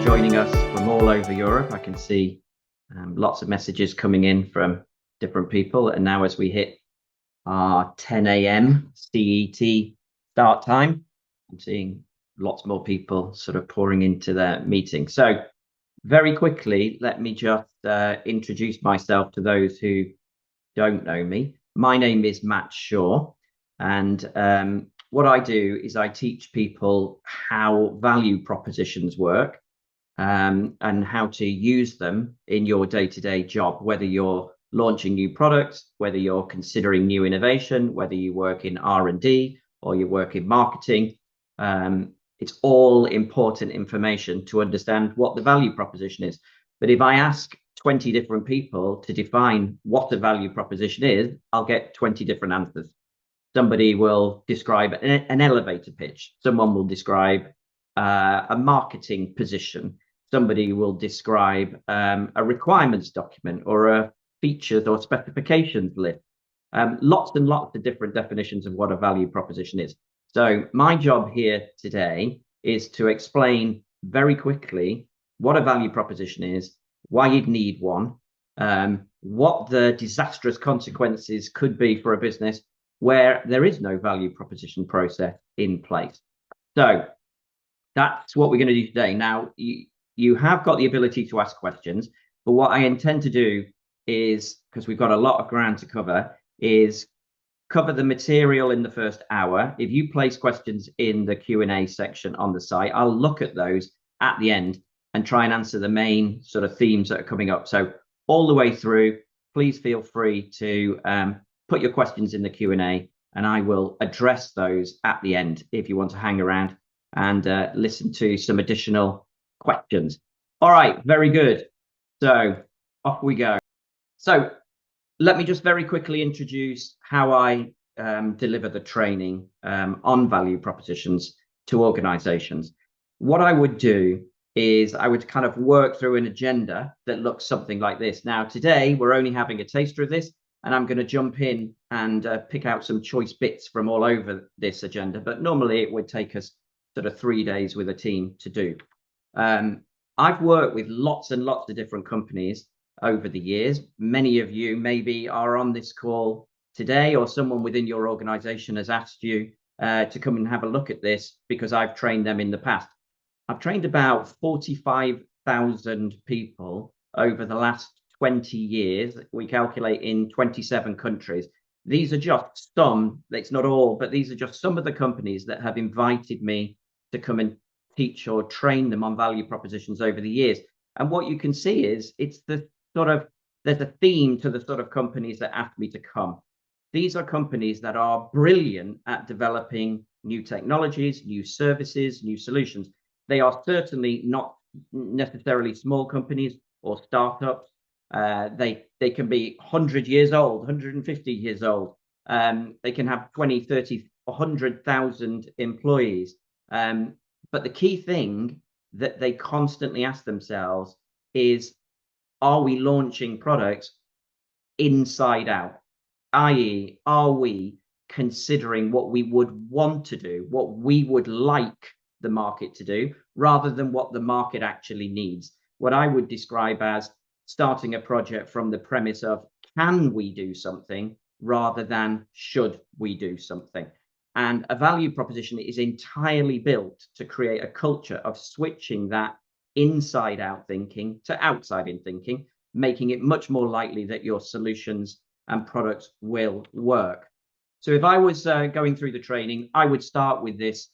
joining us from all over Europe. I can see lots of messages coming in from different people. And now as we hit our 10 a.m. CET start time, I'm seeing lots more people sort of pouring into their meeting. So very quickly, let me just introduce myself to those who don't know me. My name is Matt Shaw, and what I do is I teach people how value propositions work and how to use them in your day-to-day job, whether you're launching new products, whether you're considering new innovation, whether you work in R&D or you work in marketing. It's all important information to understand what the value proposition is. But if I ask 20 different people to define what the value proposition is, I'll get 20 different answers. Somebody will describe an elevator pitch. Someone will describe a marketing position. Somebody will describe a requirements document or a features or specifications list. Lots and lots of different definitions of what a value proposition is. So my job here today is to explain very quickly what a value proposition is, why you'd need one, what the disastrous consequences could be for a business where there is no value proposition process in place. So that's what we're going to do today. Now, you have got the ability to ask questions, but what I intend to do is, because we've got a lot of ground to cover, is cover the material in the first hour. If you place questions in the Q&A section on the site, I'll look at those at the end and try and answer the main sort of themes that are coming up. So all the way through, please feel free to put your questions in the Q&A and I will address those at the end if you want to hang around and listen to some additional questions. All right, very good. So off we go. So let me just very quickly introduce how I deliver the training on value propositions to organizations. What I would do is I would kind of work through an agenda that looks something like this. Now, today, we're only having a taster of this, and I'm going to jump in and pick out some choice bits from all over this agenda. But normally, it would take us sort of 3 days with a team to do. I've worked with lots and lots of different companies over the years. Many of you maybe are on this call today, or someone within your organization has asked you to come and have a look at this because I've trained them in the past. I've trained about 45,000 people over the last 20 years. We calculate in 27 countries. These are just some, it's not all, but these are just some of the companies that have invited me to come and teach or train them on value propositions over the years. And what you can see is it's the sort of, there's a theme to the sort of companies that ask me to come. These are companies that are brilliant at developing new technologies, new services, new solutions. They are certainly not necessarily small companies or startups. They can be 100 years old, 150 years old. They can have 20, 30, 100,000 employees. But the key thing that they constantly ask themselves is, are we launching products inside out? i.e., are we considering what we would want to do, what we would like the market to do, rather than what the market actually needs? What I would describe as starting a project from the premise of, can we do something, rather than should we do something? And a value proposition is entirely built to create a culture of switching that inside out thinking to outside in thinking, making it much more likely that your solutions and products will work. So if I was going through the training, I would start with this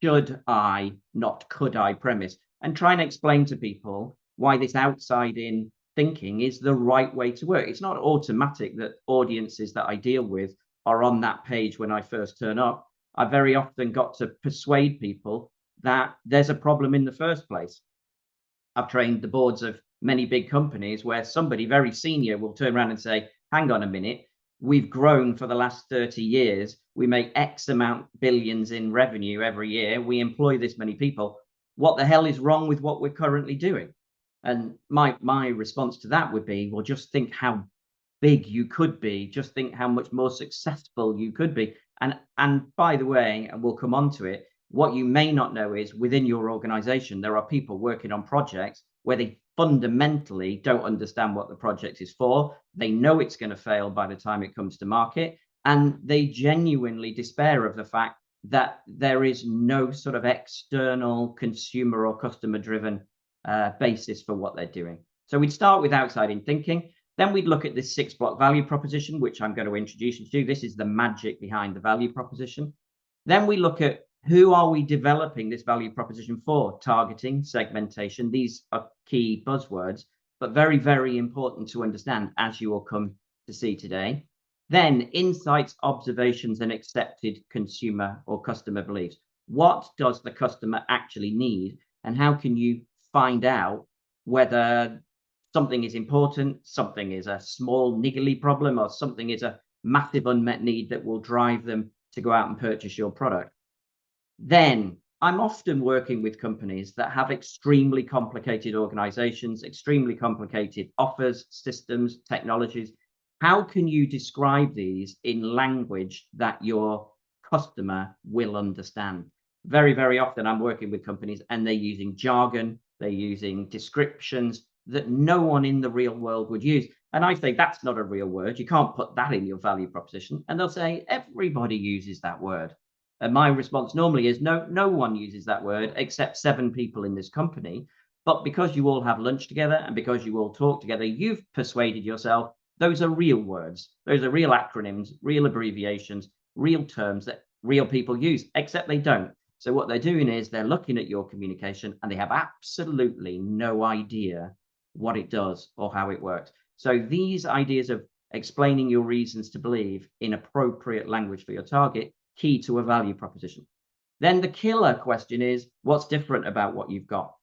should I, not could I premise, and try and explain to people why this outside in thinking is the right way to work. It's not automatic that audiences that I deal with are on that page when I first turn up. I very often got to persuade people that there's a problem in the first place. I've trained the boards of many big companies where somebody very senior will turn around and say, hang on a minute, we've grown for the last 30 years. We make X amount billions in revenue every year. We employ this many people. What the hell is wrong with what we're currently doing? And my response to that would be, well, just think how big you could be. Just think how much more successful you could be. And by the way, and we'll come on to it, What you may not know is within your organization, there are people working on projects where they fundamentally don't understand what the project is for. They know it's going to fail by the time it comes to market, and they genuinely despair of the fact that there is no sort of external consumer or customer driven basis for what they're doing. So we'd start with outside in thinking. Then we'd look at this 6-block value proposition, which I'm going to introduce you to. This is the magic behind the value proposition. Then we look at who are we developing this value proposition for? Targeting, segmentation. These are key buzzwords, but very, very important to understand, as you will come to see today. Then insights, observations, and accepted consumer or customer beliefs. What does the customer actually need? And how can you find out whether something is important, something is a small niggly problem, or something is a massive unmet need that will drive them to go out and purchase your product? Then I'm often working with companies that have extremely complicated organizations, extremely complicated offers, systems, technologies. How can you describe these in language that your customer will understand? Very, very often I'm working with companies and they're using jargon, they're using descriptions that no one in the real world would use. And I say, that's not a real word. You can't put that in your value proposition. And they'll say, everybody uses that word. And my response normally is, no one uses that word except 7 people in this company. But because you all have lunch together and because you all talk together, you've persuaded yourself those are real words. Those are real acronyms, real abbreviations, real terms that real people use, except they don't. So what they're doing is they're looking at your communication and they have absolutely no idea what it does or how it works. So these ideas of explaining your reasons to believe in appropriate language for your target, key to a value proposition. Then the killer question is, what's different about what you've got?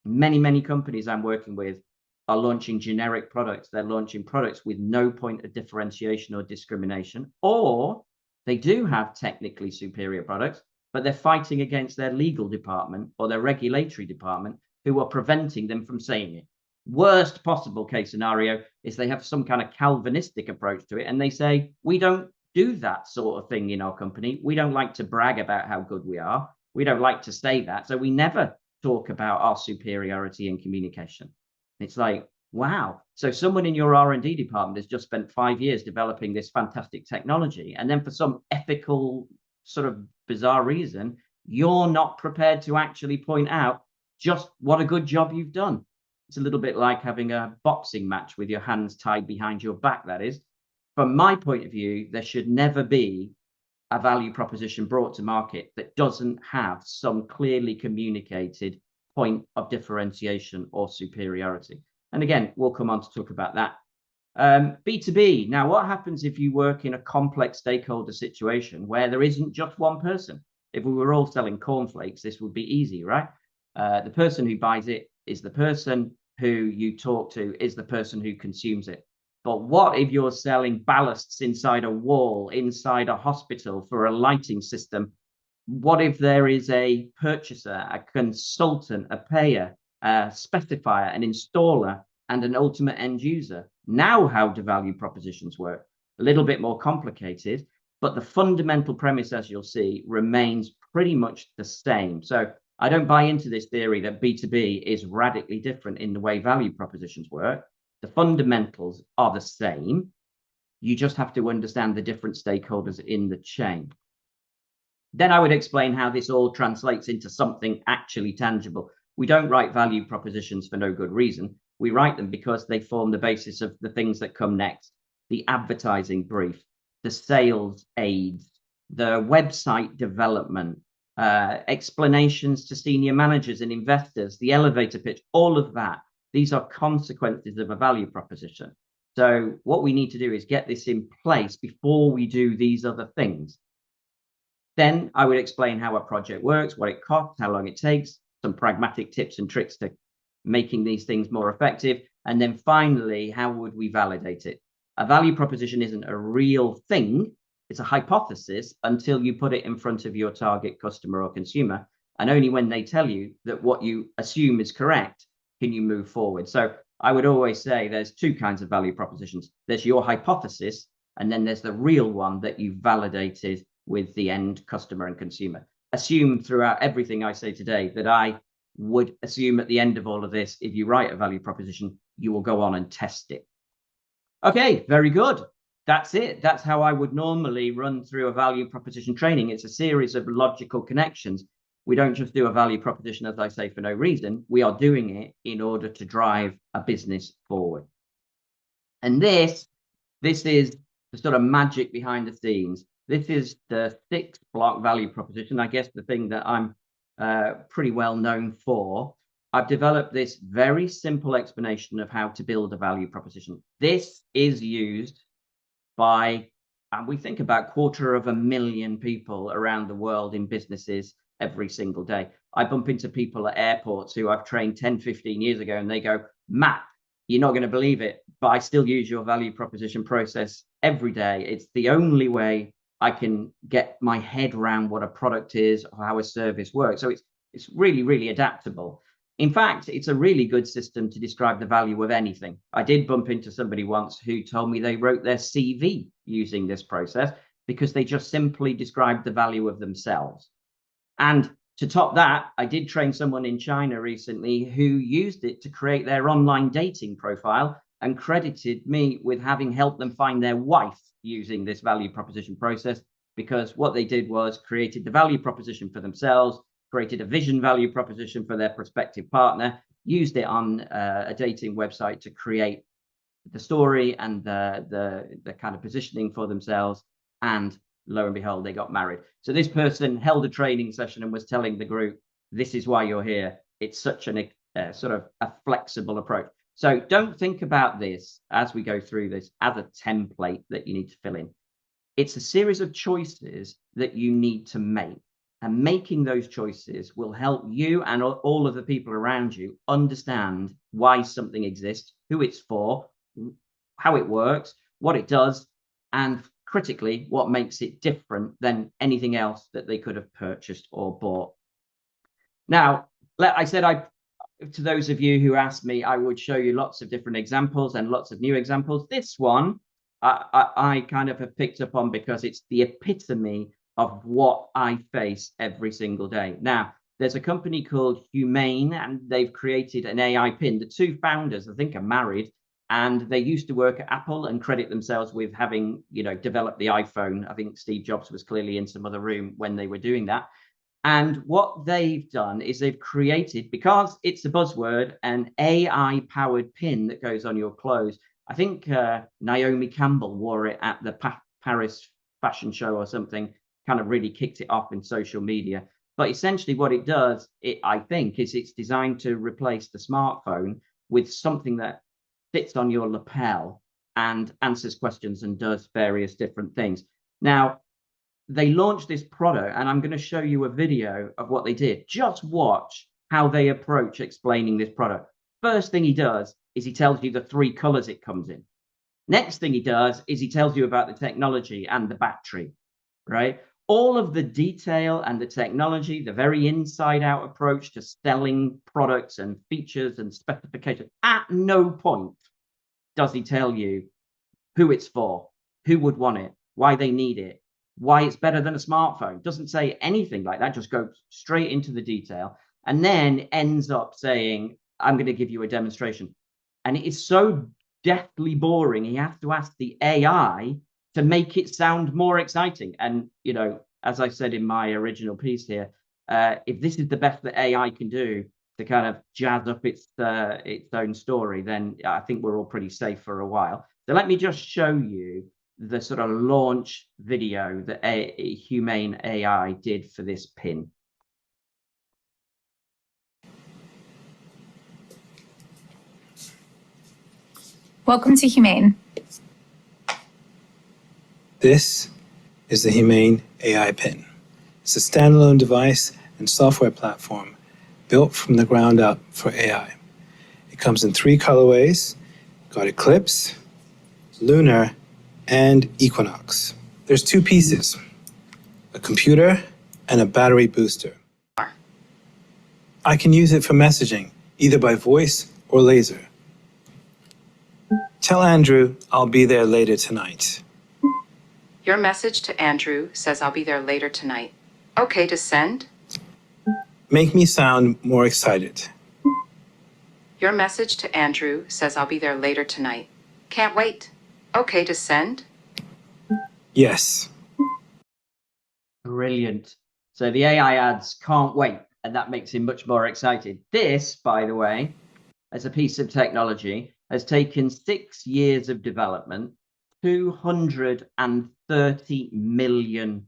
Many companies I'm working with are launching generic products. They're launching products with no point of differentiation or discrimination, or they do have technically superior products, but they're fighting against their legal department or their regulatory department who are preventing them from saying it. Worst possible case scenario is they have some kind of Calvinistic approach to it and they say, we don't do that sort of thing in our company. We don't like to brag about how good we are. We don't like to say that. So we never talk about our superiority in communication. It's like, wow. So someone in your R&D department has just spent 5 years developing this fantastic technology. And then for some ethical sort of bizarre reason, you're not prepared to actually point out just what a good job you've done. It's a little bit like having a boxing match with your hands tied behind your back, that is. From my point of view, there should never be a value proposition brought to market that doesn't have some clearly communicated point of differentiation or superiority. And again, we'll come on to talk about that. B2B. Now, what happens if you work in a complex stakeholder situation where there isn't just one person? If we were all selling cornflakes, this would be easy, right? The person who buys it is the person who you talk to, is the person who consumes it. But what if you're selling ballasts inside a wall, inside a hospital for a lighting system? What if there is a purchaser, a consultant, a payer, a specifier, an installer, and an ultimate end user? Now, how do value propositions work? A little bit more complicated, but the fundamental premise, as you'll see, remains pretty much the same. So I don't buy into this theory that B2B is radically different in the way value propositions work. The fundamentals are the same. You just have to understand the different stakeholders in the chain. Then I would explain how this all translates into something actually tangible. We don't write value propositions for no good reason. We write them because they form the basis of the things that come next: the advertising brief, the sales aids, the website development, explanations to senior managers and investors, the elevator pitch, all of that. These are consequences of a value proposition. So what we need to do is get this in place before we do these other things. Then I would explain how a project works, what it costs, how long it takes, some pragmatic tips and tricks to making these things more effective. And then finally, how would we validate it? A value proposition isn't a real thing. It's a hypothesis until you put it in front of your target customer or consumer. And only when they tell you that what you assume is correct can you move forward. So I would always say there's 2 kinds of value propositions. There's your hypothesis, and then there's the real one that you've validated with the end customer and consumer. assume throughout everything I say today that I would assume at the end of all of this, if you write a value proposition, you will go on and test it. Okay, very good. That's it. That's how I would normally run through a value proposition training. It's a series of logical connections. We don't just do a value proposition, as I say, for no reason. We are doing it in order to drive a business forward. And this is the sort of magic behind the scenes. This is the 6-block value proposition. I guess the thing that I'm pretty well known for. I've developed this very simple explanation of how to build a value proposition. This is used by, and we think about 250,000 people around the world in businesses every single day. I bump into people at airports who I've trained 10, 15 years ago, and they go, Matt, you're not going to believe it, but I still use your value proposition process every day. It's the only way I can get my head around what a product is or how a service works. So it's really, really adaptable. In fact, it's a really good system to describe the value of anything. I did bump into somebody once who told me they wrote their CV using this process because they just simply described the value of themselves. And to top that, I did train someone in China recently who used it to create their online dating profile and credited me with having helped them find their wife using this value proposition process, because what they did was created the value proposition for themselves, created a vision value proposition for their prospective partner, used it on a dating website to create the story and the kind of positioning for themselves, and lo and behold, they got married. So this person held a training session and was telling the group, this is why you're here. It's such an sort of a flexible approach. So don't think about this as we go through this as a template that you need to fill in. It's a series of choices that you need to make. And making those choices will help you and all of the people around you understand why something exists, who it's for, how it works, what it does, and critically, what makes it different than anything else that they could have purchased or bought. Now, I said to those of you who asked me, I would show you lots of different examples and lots of new examples. This one, I kind of have picked up on because it's the epitome of what I face every single day. Now, there's a company called Humane, and they've created an AI pin. The two founders, I think, are married, and they used to work at Apple and credit themselves with having, developed the iPhone. I think Steve Jobs was clearly in some other room when they were doing that. And what they've done is they've created, because it's a buzzword, an AI-powered pin that goes on your clothes. I think Naomi Campbell wore it at the Paris fashion show or something, kind of really kicked it off in social media. But essentially what it does, I think, is it's designed to replace the smartphone with something that sits on your lapel and answers questions and does various different things. Now, they launched this product, and I'm going to show you a video of what they did. Just watch how they approach explaining this product. First thing he does is he tells you the 3 colors it comes in. Next thing he does is he tells you about the technology and the battery, right? All of the detail and the technology, the very inside out approach to selling products and features and specifications. At no point does he tell you who it's for, who would want it, why they need it, why it's better than a smartphone. Doesn't say anything like that, just goes straight into the detail, and then ends up saying, I'm going to give you a demonstration. And it is so deathly boring. He has to ask the AI to make it sound more exciting. And, as I said in my original piece here, if this is the best that AI can do to kind of jazz up its own story, then I think we're all pretty safe for a while. So let me just show you the sort of launch video that Humane AI did for this pin. Welcome to Humane. This is the Humane AI Pin. It's a standalone device and software platform built from the ground up for AI. It comes in 3 colorways, got Eclipse, Lunar, and Equinox. There's 2 pieces, a computer and a battery booster. I can use it for messaging, either by voice or laser. Tell Andrew I'll be there later tonight. Your message to Andrew says I'll be there later tonight. Okay to send. Make me sound more excited. Your message to Andrew says I'll be there later tonight. Can't wait. Okay to send. Yes. Brilliant. So the AI ads can't wait, and that makes him much more excited. This, by the way, as a piece of technology, has taken 6 years of development, $230 million.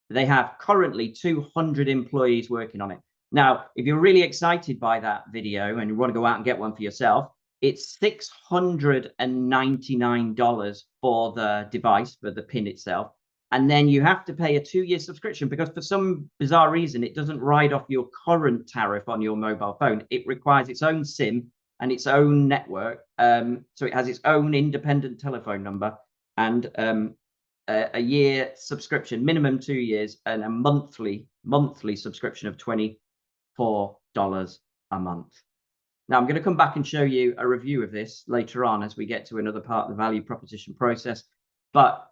They have currently 200 employees working on it. Now, if you're really excited by that video and you want to go out and get one for yourself, it's $699 for the device, for the pin itself. And then you have to pay a 2-year subscription because for some bizarre reason, it doesn't ride off your current tariff on your mobile phone. It requires its own SIM and its own network. So it has its own independent telephone number and a year subscription, minimum 2 years, and a monthly subscription of $24 a month. Now, I'm going to come back and show you a review of this later on as we get to another part of the value proposition process. But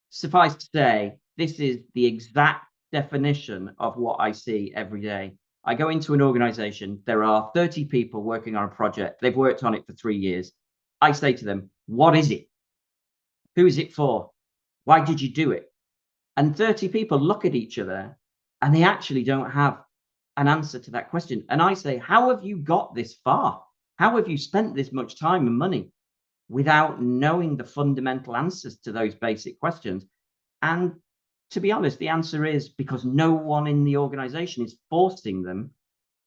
suffice to say, this is the exact definition of what I see every day. I go into an organization, there are 30 people working on a project. They've worked on it for 3 years. I say to them, what is it? Who is it for? Why did you do it? And 30 people look at each other and they actually don't have an answer to that question. And I say, how have you got this far? How have you spent this much time and money without knowing the fundamental answers to those basic questions? And to be honest, the answer is because no one in the organization is forcing them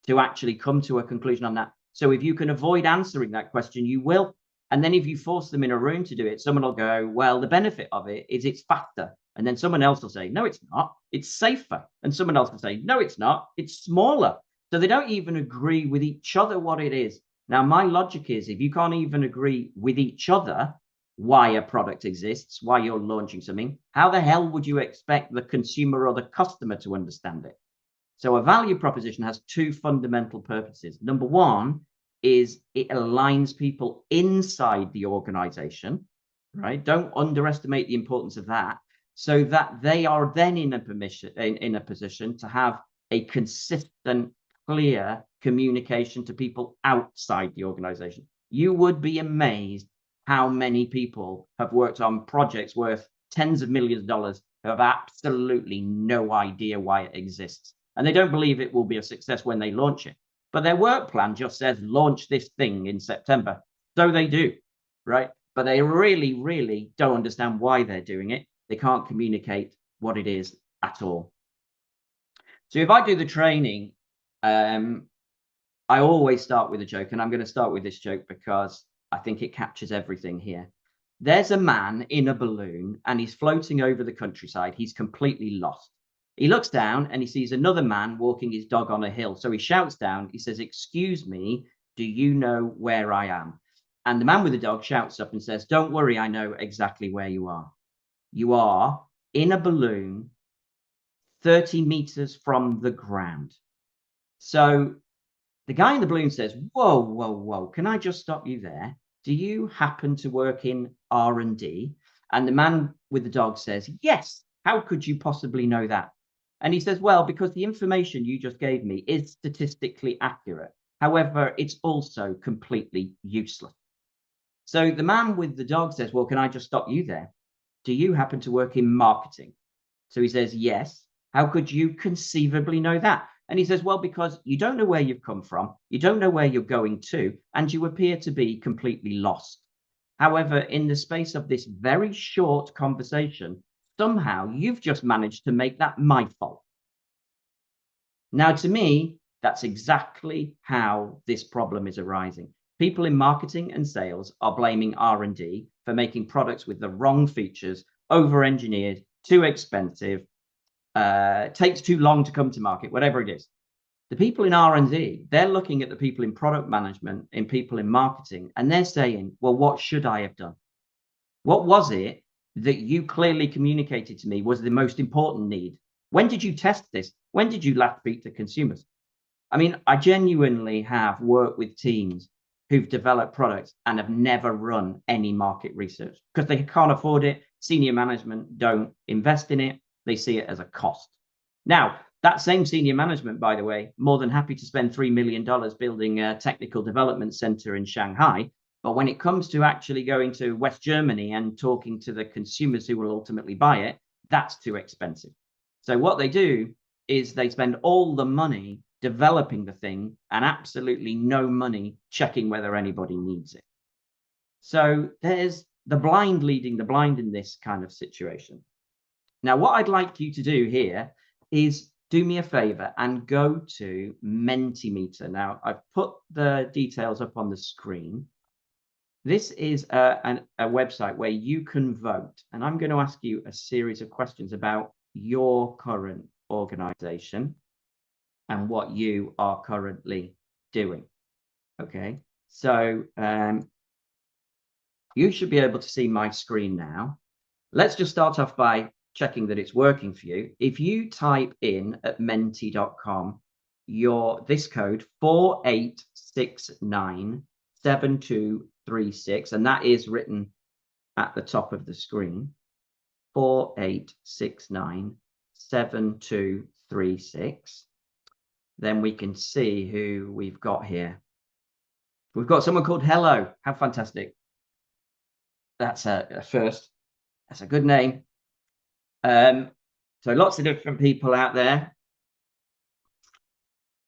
to actually come to a conclusion on that. So if you can avoid answering that question, you will. And then if you force them in a room to do it, someone will go, well, the benefit of it is it's faster. And then someone else will say, no, it's not, it's safer. And someone else will say, no, it's not, it's smaller. So they don't even agree with each other what it is. Now, my logic is if you can't even agree with each other why a product exists, why you're launching something, how the hell would you expect the consumer or the customer to understand it? So a value proposition has 2 fundamental purposes. Number one is it aligns people inside the organization, right? Don't underestimate the importance of that, so that they are then in a position to have a consistent, clear communication to people outside the organization. You would be amazed how many people have worked on projects worth tens of millions of dollars who have absolutely no idea why it exists. And they don't believe it will be a success when they launch it. But their work plan just says, launch this thing in September. So they do, right? But they really, really don't understand why they're doing it. They can't communicate what it is at all. So if I do the training, I always start with a joke. And I'm going to start with this joke because I think it captures everything here. There's a man in a balloon and he's floating over the countryside. He's completely lost. He looks down and he sees another man walking his dog on a hill. So he shouts down, he says, excuse me, do you know where I am? And the man with the dog shouts up and says, don't worry, I know exactly where you are. You are in a balloon 30 meters from the ground. So the guy in the balloon says, whoa, whoa, whoa, can I just stop you there? Do you happen to work in R&D? And the man with the dog says, yes, how could you possibly know that? And he says, well, because the information you just gave me is statistically accurate. However, it's also completely useless. So the man with the dog says, well, can I just stop you there? Do you happen to work in marketing? So he says, yes. How could you conceivably know that? And he says, well, because you don't know where you've come from, you don't know where you're going to, and you appear to be completely lost. However, in the space of this very short conversation, somehow you've just managed to make that my fault. Now, to me, that's exactly how this problem is arising. People in marketing and sales are blaming R&D for making products with the wrong features, over-engineered, too expensive, takes too long to come to market, whatever it is. The people in R&D, they're looking at the people in product management, in people in marketing, and they're saying, well, what should I have done? What was it that you clearly communicated to me was the most important need? When did you test this? When did you last speak to consumers? I mean, I genuinely have worked with teams who've developed products and have never run any market research because they can't afford it. Senior management don't invest in it. They see it as a cost. Now, that same senior management, by the way, more than happy to spend $3 million building a technical development center in Shanghai. But when it comes to actually going to West Germany and talking to the consumers who will ultimately buy it, that's too expensive. So what they do is they spend all the money developing the thing and absolutely no money checking whether anybody needs it. So there's the blind leading the blind in this kind of situation. Now, what I'd like you to do here is do me a favor and go to Mentimeter. Now, I've put the details up on the screen. This is a website where you can vote. And I'm going to ask you a series of questions about your current organization and what you are currently doing. Okay, so you should be able to see my screen now. Let's just start off by checking that it's working for you. If you type in at menti.com this code 48697236, and that is written at the top of the screen, 48697236, then we can see who we've got here. We've got someone called Hello. How fantastic. That's a first. That's a good name. So lots of different people out there.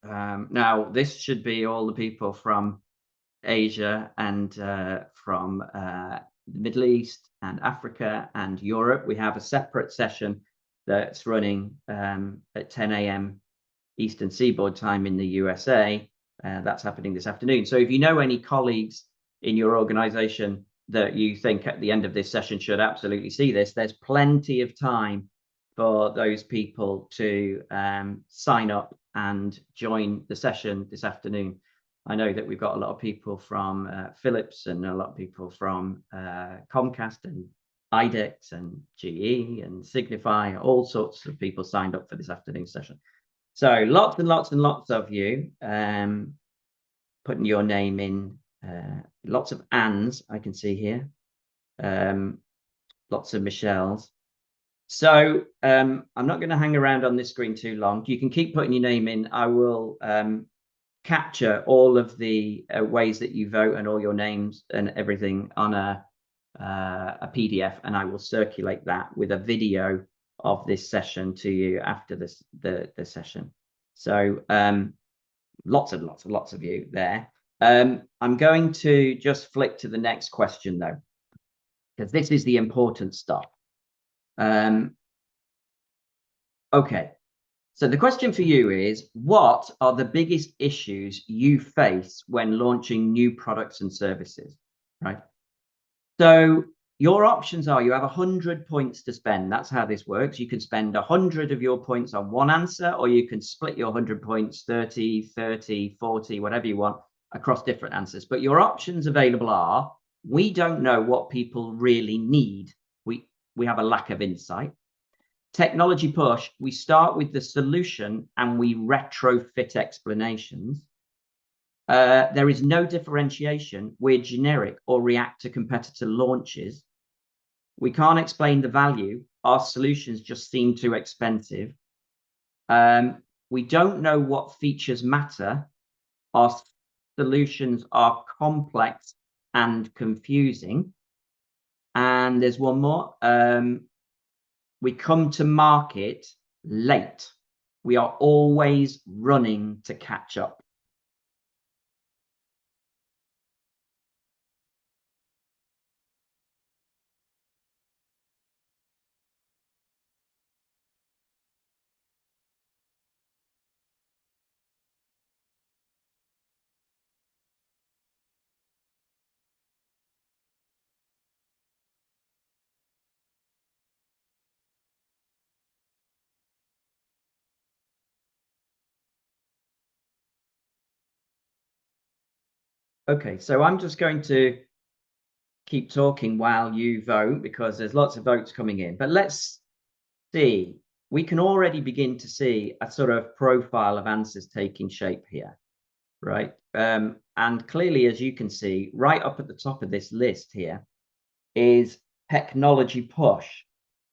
Now, this should be all the people from Asia and from the Middle East and Africa and Europe. We have a separate session that's running at 10 a.m. Eastern Seaboard time in the USA. That's happening this afternoon. So if you know any colleagues in your organization that you think at the end of this session should absolutely see this, there's plenty of time for those people to sign up and join the session this afternoon. I know that we've got a lot of people from Philips and a lot of people from Comcast and IDEX and GE and Signify, all sorts of people signed up for this afternoon session. So lots and lots and lots of you putting your name in, lots of Anns I can see here, lots of Michelles. So I'm not going to hang around on this screen too long. You can keep putting your name in. I will capture all of the ways that you vote and all your names and everything on a PDF, and I will circulate that with a video of this session to you after this the session. So lots and lots and lots of you there. I'm going to just flick to the next question though, because this is the important stuff. Okay, so the question for you is, what are the biggest issues you face when launching new products and services, right? So your options are, you have 100 points to spend. That's how this works. You can spend 100 of your points on one answer, or you can split your 100 points, 30, 30, 40, whatever you want, across different answers. But your options available are, we don't know what people really need. We have a lack of insight. Technology push, we start with the solution and we retrofit explanations. There is no differentiation. We're generic or react to competitor launches. We can't explain the value. Our solutions just seem too expensive. We don't know what features matter. Our solutions are complex and confusing. And there's one more. We come to market late. We are always running to catch up. Okay, so I'm just going to keep talking while you vote because there's lots of votes coming in. But let's see, we can already begin to see a sort of profile of answers taking shape here, right? And clearly, as you can see, right up at the top of this list here is technology push.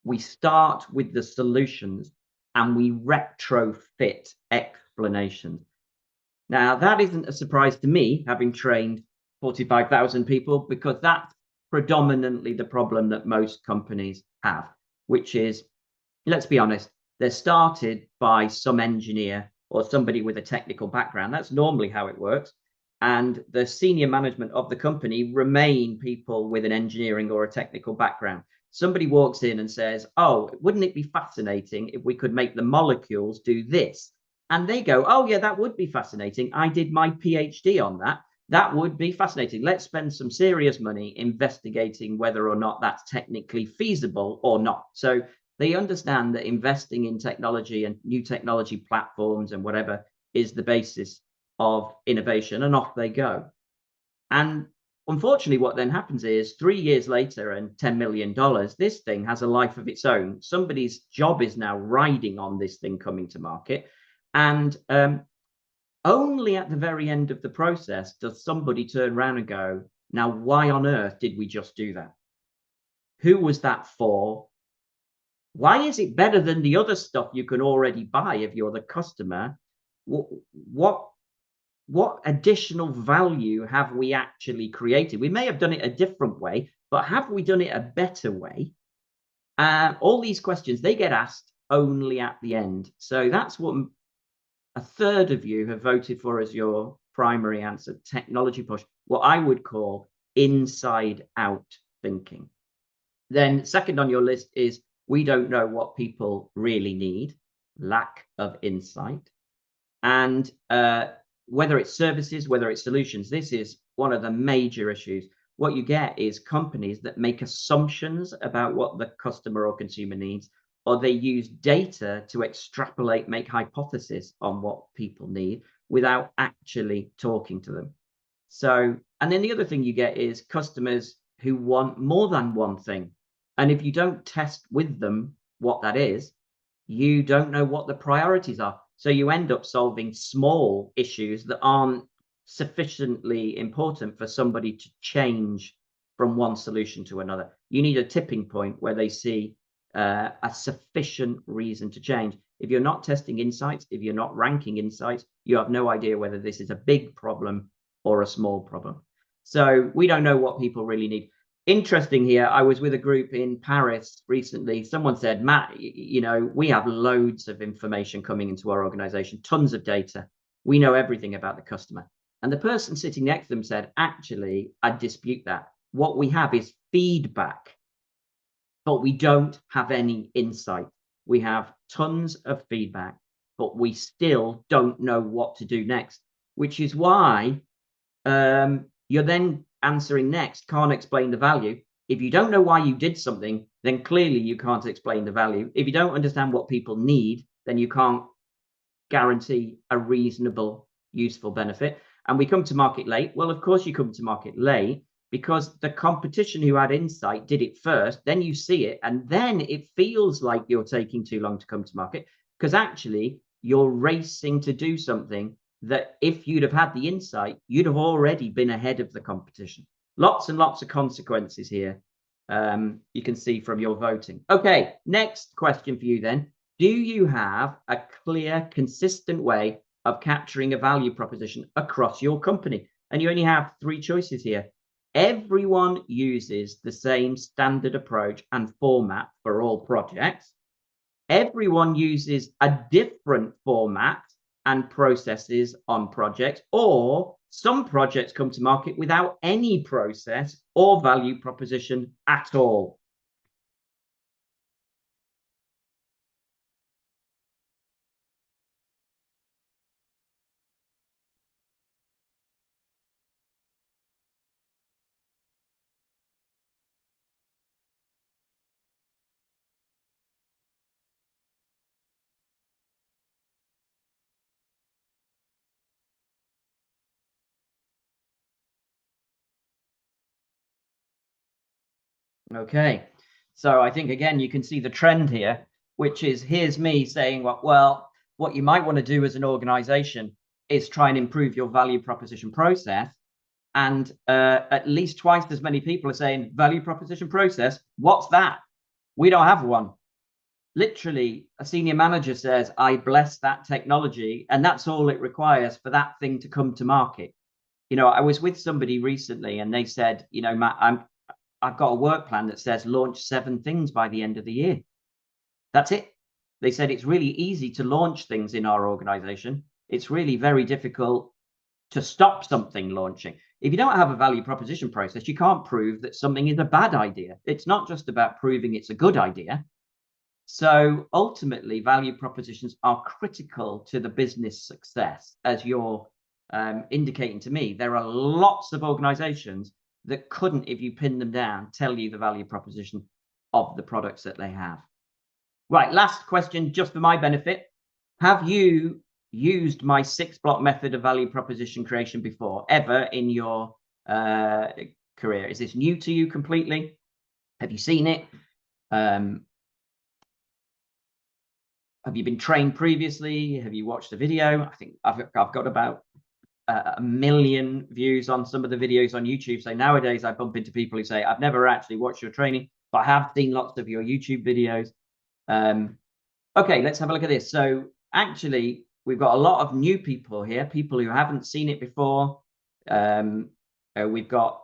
We start with the solutions and we retrofit explanations. Now, that isn't a surprise to me, having trained 45,000 people, because that's predominantly the problem that most companies have, which is, let's be honest, they're started by some engineer or somebody with a technical background. That's normally how it works. And the senior management of the company remain people with an engineering or a technical background. Somebody walks in and says, oh, wouldn't it be fascinating if we could make the molecules do this? And they go, oh, yeah, that would be fascinating. I did my PhD on that. That would be fascinating. Let's spend some serious money investigating whether or not that's technically feasible or not. So they understand that investing in technology and new technology platforms and whatever is the basis of innovation, and off they go. And unfortunately, what then happens is 3 years later and $10 million, this thing has a life of its own. Somebody's job is now riding on this thing coming to market. And only at the very end of the process does somebody turn around and go, now, why on earth did we just do that? Who was that for? Why is it better than the other stuff you can already buy if you're the customer? What additional value have we actually created? We may have done it a different way, but have we done it a better way? All these questions, they get asked only at the end. So that's what a third of you have voted for as your primary answer, technology push, what I would call inside out thinking. Then second on your list is we don't know what people really need, lack of insight. And whether it's services, whether it's solutions, this is one of the major issues. What you get is companies that make assumptions about what the customer or consumer needs, or they use data to extrapolate, make hypotheses on what people need without actually talking to them. So, and then the other thing you get is customers who want more than one thing. And if you don't test with them what that is, you don't know what the priorities are. So you end up solving small issues that aren't sufficiently important for somebody to change from one solution to another. You need a tipping point where they see a sufficient reason to change. If you're not testing insights, if you're not ranking insights, you have no idea whether this is a big problem or a small problem. So we don't know what people really need. Interesting here, I was with a group in Paris recently. Someone said, Matt, you know, we have loads of information coming into our organization, tons of data. We know everything about the customer. And the person sitting next to them said, actually, I dispute that. What we have is feedback, but we don't have any insight. We have tons of feedback, but we still don't know what to do next, which is why you're then answering next, can't explain the value. If you don't know why you did something, then clearly you can't explain the value. If you don't understand what people need, then you can't guarantee a reasonable, useful benefit. And we come to market late. Well, of course you come to market late because the competition who had insight did it first, then you see it, and then it feels like you're taking too long to come to market because actually you're racing to do something that if you'd have had the insight, you'd have already been ahead of the competition. Lots and lots of consequences here. You can see from your voting. Okay, next question for you then. Do you have a clear, consistent way of capturing a value proposition across your company? And you only have 3 choices here. Everyone uses the same standard approach and format for all projects. Everyone uses a different format and processes on projects, or some projects come to market without any process or value proposition at all. Okay, so I think again you can see the trend here, which is here's me saying, well, what you might want to do as an organization is try and improve your value proposition process. And at least twice as many people are saying value proposition process. What's that? We don't have one. literally a senior manager says, I bless that technology, and that's all it requires for that thing to come to market. You know, I was with somebody recently and they said, you know, Matt, I've got a work plan that says launch 7 things by the end of the year. That's it. They said it's really easy to launch things in our organization. It's really very difficult to stop something launching. If you don't have a value proposition process, you can't prove that something is a bad idea. It's not just about proving it's a good idea. So ultimately, value propositions are critical to the business success. As you're indicating to me, there are lots of organizations that couldn't, if you pin them down, tell you the value proposition of the products that they have. Right, last question, just for my benefit. Have you used my 6-block method of value proposition creation before, ever in your career? Is this new to you completely? Have you seen it? Have you been trained previously? Have you watched a video? I think I've got about 1 million views on some of the videos on YouTube. So nowadays I bump into people who say, I've never actually watched your training, but I have seen lots of your YouTube videos. Okay, let's have a look at this. So actually, we've got a lot of new people here, people who haven't seen it before. We've got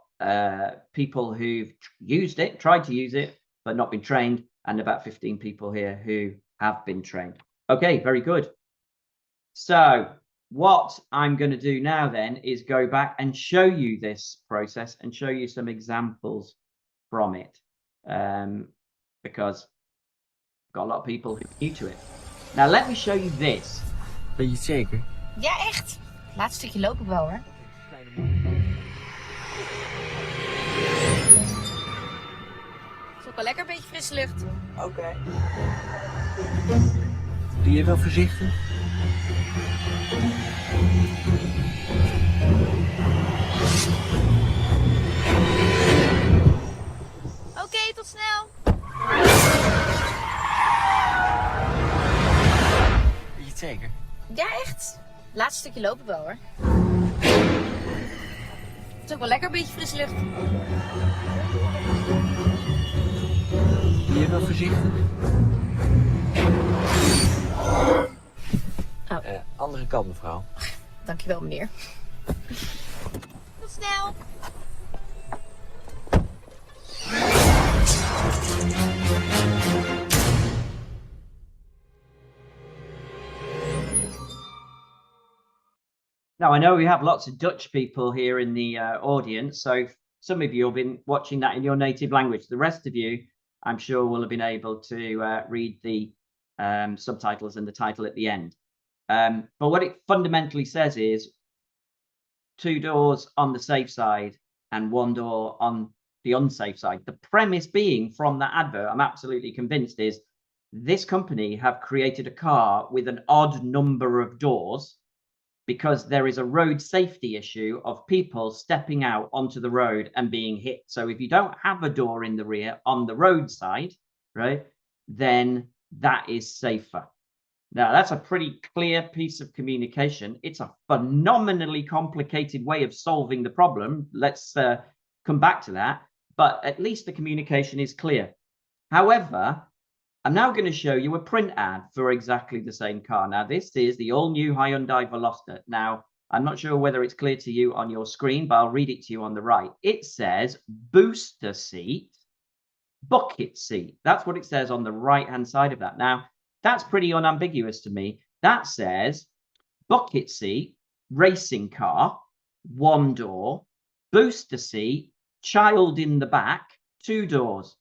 people who've used it, tried to use it, but not been trained, and about 15 people here who have been trained. Okay, very good. So what I'm going to do now then is go back and show you this process and show you some examples from it, because got a lot of people who are new to it. Now let me show you this. Ben je het zeker? Ja, echt. Laatste stukje loop ik wel hoor. Het is ook wel lekker, een beetje frisse lucht. Oké. Doe je wel voorzichtig? Oké, tot snel. Ben je het zeker? Ja, echt. Laatste stukje loop ik wel hoor. Het is ook wel lekker, een beetje frisse lucht. Doe je wel voorzichtig? Andere kant, mevrouw. Dankjewel, meneer. Tot snel. Now, I know we have lots of Dutch people here in the audience, so some of you have been watching that in your native language. The rest of you, I'm sure, will have been able to read the subtitles and the title at the end. But what it fundamentally says is 2 doors on the safe side and 1 door on the unsafe side. The premise being from that advert, I'm absolutely convinced, is this company have created a car with an odd number of doors because there is a road safety issue of people stepping out onto the road and being hit. So if you don't have a door in the rear on the road side, right, then that is safer. Now, that's a pretty clear piece of communication. It's a phenomenally complicated way of solving the problem. Let's come back to that. But at least the communication is clear. However, I'm now going to show you a print ad for exactly the same car. Now, this is the all-new Hyundai Veloster. Now, I'm not sure whether it's clear to you on your screen, but I'll read it to you on the right. It says booster seat, bucket seat. That's what it says on the right-hand side of that. Now, that's pretty unambiguous to me. That says bucket seat, racing car, 1 door, booster seat, child in the back, 2 doors.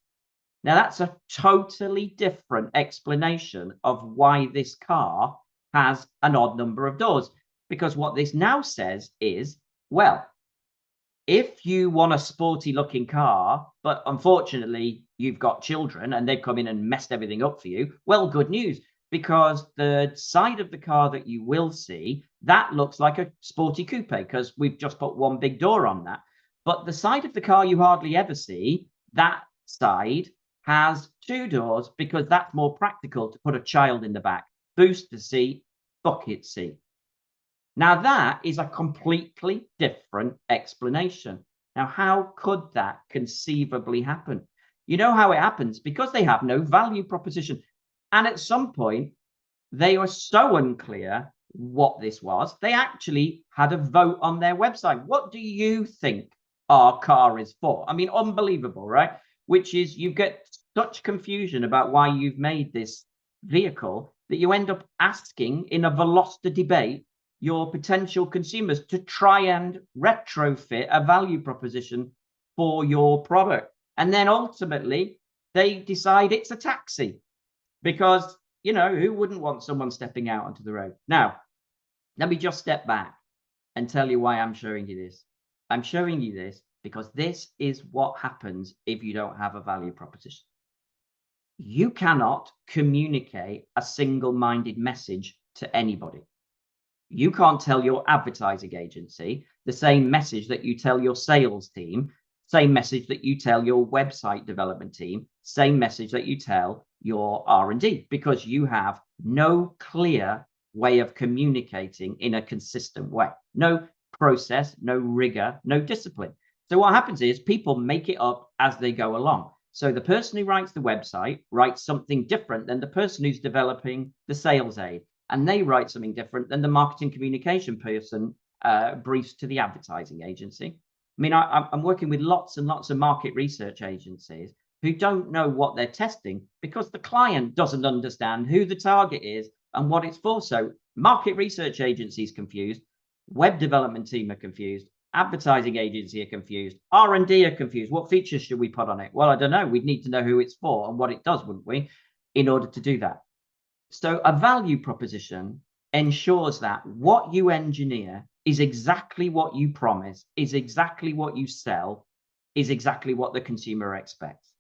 Now, that's a totally different explanation of why this car has an odd number of doors. Because what this now says is, well, if you want a sporty looking car, but unfortunately you've got children and they've come in and messed everything up for you, well, good news, because the side of the car that you will see, that looks like a sporty coupe because we've just put 1 big door on that. But the side of the car you hardly ever see, that side has 2 doors because that's more practical to put a child in the back. Booster seat, bucket seat. Now, that is a completely different explanation. Now, how could that conceivably happen? You know how it happens? Because they have no value proposition. And at some point, they were so unclear what this was, they actually had a vote on their website. What do you think our car is for? I mean, unbelievable, right? Which is you get such confusion about why you've made this vehicle that you end up asking in a Veloster debate your potential consumers to try and retrofit a value proposition for your product. And then ultimately, they decide it's a taxi because, you know, who wouldn't want someone stepping out onto the road? Now, let me just step back and tell you why I'm showing you this. I'm showing you this because this is what happens if you don't have a value proposition. You cannot communicate a single-minded message to anybody. You can't tell your advertising agency the same message that you tell your sales team, same message that you tell your website development team, same message that you tell your R&D, because you have no clear way of communicating in a consistent way. No process, no rigor, no discipline. So what happens is people make it up as they go along. So the person who writes the website writes something different than the person who's developing the sales aid, and they write something different than the marketing communication person briefs to the advertising agency. I mean, I'm working with lots and lots of market research agencies who don't know what they're testing because the client doesn't understand who the target is and what it's for. So market research agencies confused, web development team are confused, advertising agency are confused, R&D are confused. What features should we put on it? Well, I don't know. We'd need to know who it's for and what it does, wouldn't we, in order to do that? So a value proposition ensures that what you engineer is exactly what you promise, is exactly what you sell, is exactly what the consumer expects.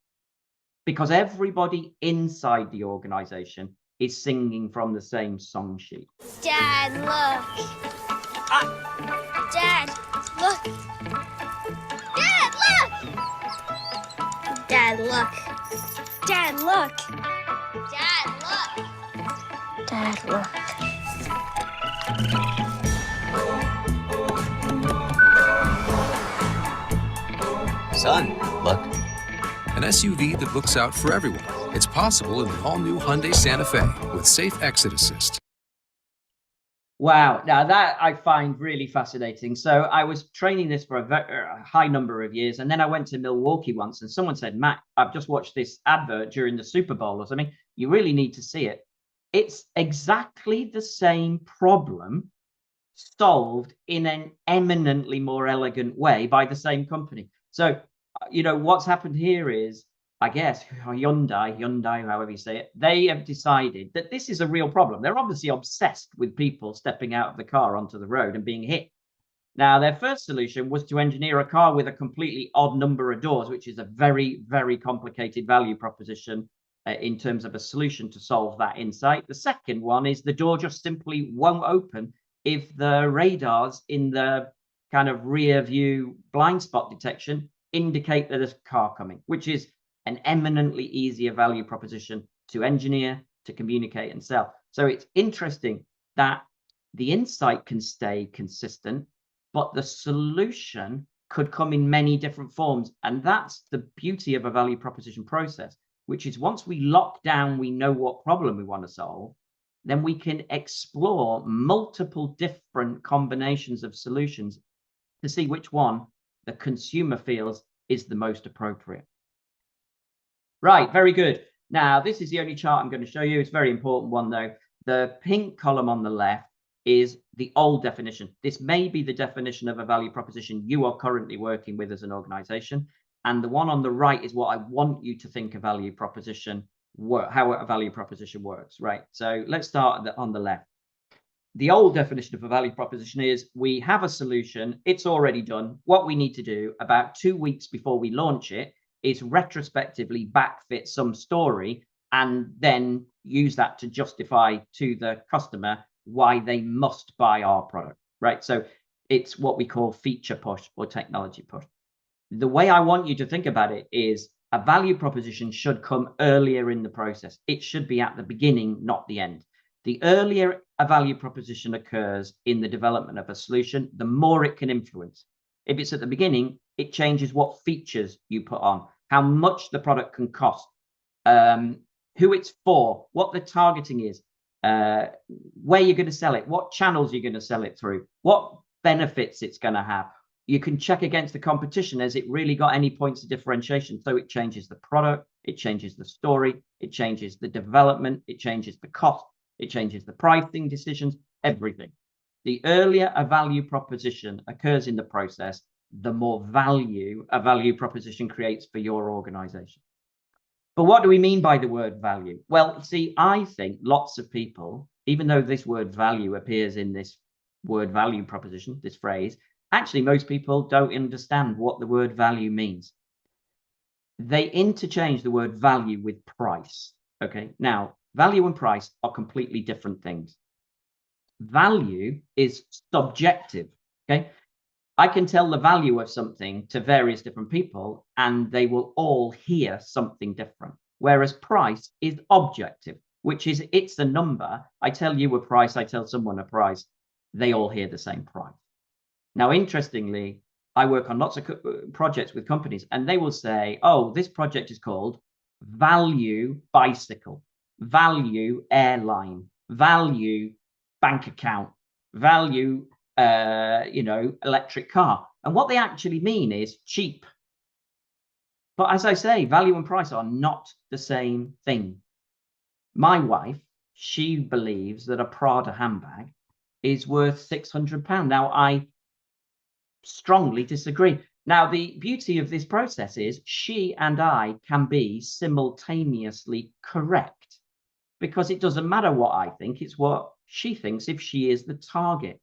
Because everybody inside the organization is singing from the same song sheet. Dad, look. Dad, look. Dad, look. Dad, look. Dad, look. Dad, look. Son, look. An SUV that looks out for everyone. It's possible in the all-new Hyundai Santa Fe with safe exit assist. Wow. Now that I find really fascinating. So I was training this for a high number of years. And then I went to Milwaukee once and someone said, Matt, I've just watched this advert during the Super Bowl or something. You really need to see it. It's exactly the same problem solved in an eminently more elegant way by the same company. So, you know, what's happened here is, I guess, Hyundai, however you say it, they have decided that this is a real problem. They're obviously obsessed with people stepping out of the car onto the road and being hit. Now, their first solution was to engineer a car with a completely odd number of doors, which is a very, very complicated value proposition in terms of a solution to solve that insight. The second one is the door just simply won't open if the radars in the kind of rear view blind spot detection indicate that there's a car coming, which is an eminently easier value proposition to engineer, to communicate and sell. So it's interesting that the insight can stay consistent, but the solution could come in many different forms. And that's the beauty of a value proposition process, which is once we lock down, we know what problem we want to solve, then we can explore multiple different combinations of solutions to see which one the consumer feels is the most appropriate. Right, very good. Now, this is the only chart I'm going to show you. It's a very important one, though. The pink column on the left is the old definition. This may be the definition of a value proposition you are currently working with as an organization. And the one on the right is what I want you to think a value proposition, how a value proposition works, right? So let's start on the left. The old definition of a value proposition is we have a solution, it's already done. What we need to do about 2 weeks before we launch it is retrospectively backfit some story and then use that to justify to the customer why they must buy our product, right? So it's what we call feature push or technology push. The way I want you to think about it is a value proposition should come earlier in the process. It should be at the beginning, not the end. The earlier a value proposition occurs in the development of a solution, the more it can influence. If it's at the beginning, it changes what features you put on, how much the product can cost, who it's for, what the targeting is, where you're going to sell it, what channels you're going to sell it through, what benefits it's going to have. You can check against the competition. Has it really got any points of differentiation? So it changes the product, it changes the story, it changes the development, it changes the cost, it changes the pricing decisions, everything. The earlier a value proposition occurs in the process, the more value a value proposition creates for your organization. But what do we mean by the word value? Well, see, I think lots of people, even though this word value appears in this word value proposition, this phrase, actually most people don't understand what the word value means. They interchange the word value with price. Okay, now value and price are completely different things. Value is subjective. Okay, I can tell the value of something to various different people and they will all hear something different. Whereas price is objective, which is it's a number. I tell you a price, I tell someone a price, they all hear the same price. Now, interestingly, I work on lots of projects with companies and they will say, oh, this project is called value bicycle, value airline, value bank account, value electric car. And what they actually mean is cheap. But as I say, value and price are not the same thing. My wife, she believes that a Prada handbag is worth £600. Now, I strongly disagree. Now, the beauty of this process is she and I can be simultaneously correct because it doesn't matter what I think, it's what she thinks if she is the target.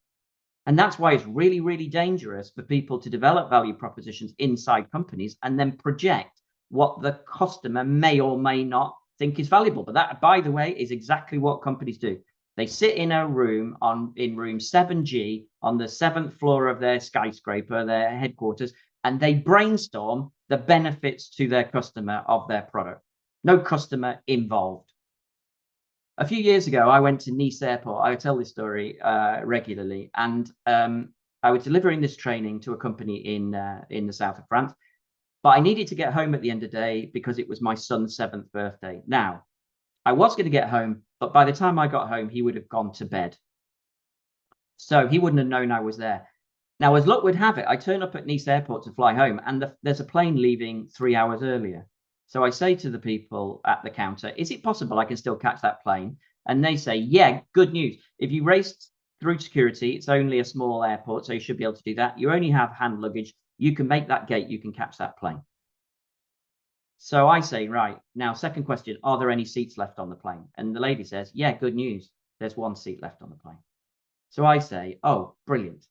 And that's why it's really, really dangerous for people to develop value propositions inside companies and then project what the customer may or may not think is valuable. But that, by the way, is exactly what companies do. They sit in a room in room 7G on the 7th floor of their skyscraper, their headquarters, and they brainstorm the benefits to their customer of their product. No customer involved. A few years ago, I went to Nice Airport. I tell this story regularly, and I was delivering this training to a company in the south of France. But I needed to get home at the end of the day because it was my son's 7th birthday. Now, I was going to get home, but by the time I got home, he would have gone to bed. So he wouldn't have known I was there. Now, as luck would have it, I turn up at Nice Airport to fly home, and there's a plane leaving 3 hours earlier. So I say to the people at the counter, is it possible I can still catch that plane? And they say, yeah, good news. If you race through security, it's only a small airport, so you should be able to do that. You only have hand luggage. You can make that gate. You can catch that plane. So I say, right, now, second question, are there any seats left on the plane? And the lady says, yeah, good news. There's one seat left on the plane. So I say, oh, brilliant.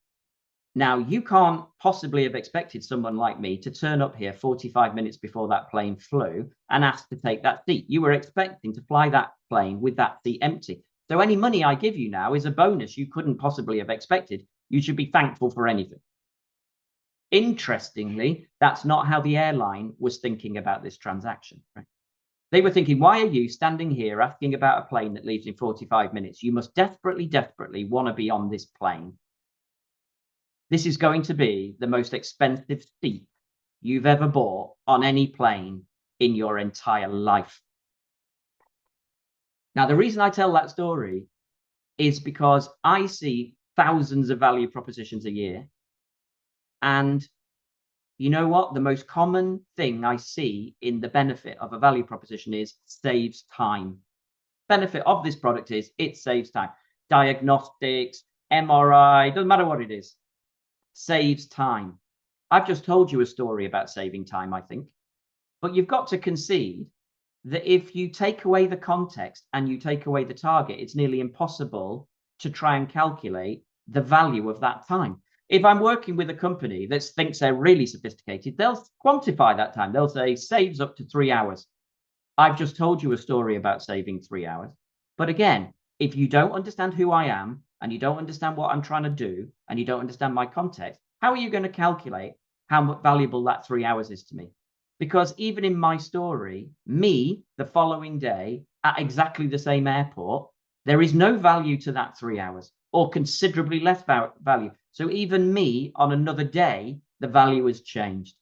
Now, you can't possibly have expected someone like me to turn up here 45 minutes before that plane flew and ask to take that seat. You were expecting to fly that plane with that seat empty. So any money I give you now is a bonus you couldn't possibly have expected. You should be thankful for anything. Interestingly, that's not how the airline was thinking about this transaction. Right? They were thinking, why are you standing here asking about a plane that leaves in 45 minutes? You must desperately, desperately want to be on this plane. This is going to be the most expensive seat you've ever bought on any plane in your entire life. Now, the reason I tell that story is because I see thousands of value propositions a year. And you know what? The most common thing I see in the benefit of a value proposition is saves time. Benefit of this product is it saves time. Diagnostics, MRI, doesn't matter what it is, saves time. I've just told you a story about saving time, I think. But you've got to concede that if you take away the context and you take away the target, it's nearly impossible to try and calculate the value of that time. If I'm working with a company that thinks they're really sophisticated, they'll quantify that time. They'll say saves up to 3 hours. I've just told you a story about saving 3 hours. But again, if you don't understand who I am and you don't understand what I'm trying to do and you don't understand my context, how are you going to calculate how valuable that 3 hours is to me? Because even in my story, me, the following day at exactly the same airport, there is no value to that 3 hours or considerably less value. So even me on another day, the value has changed.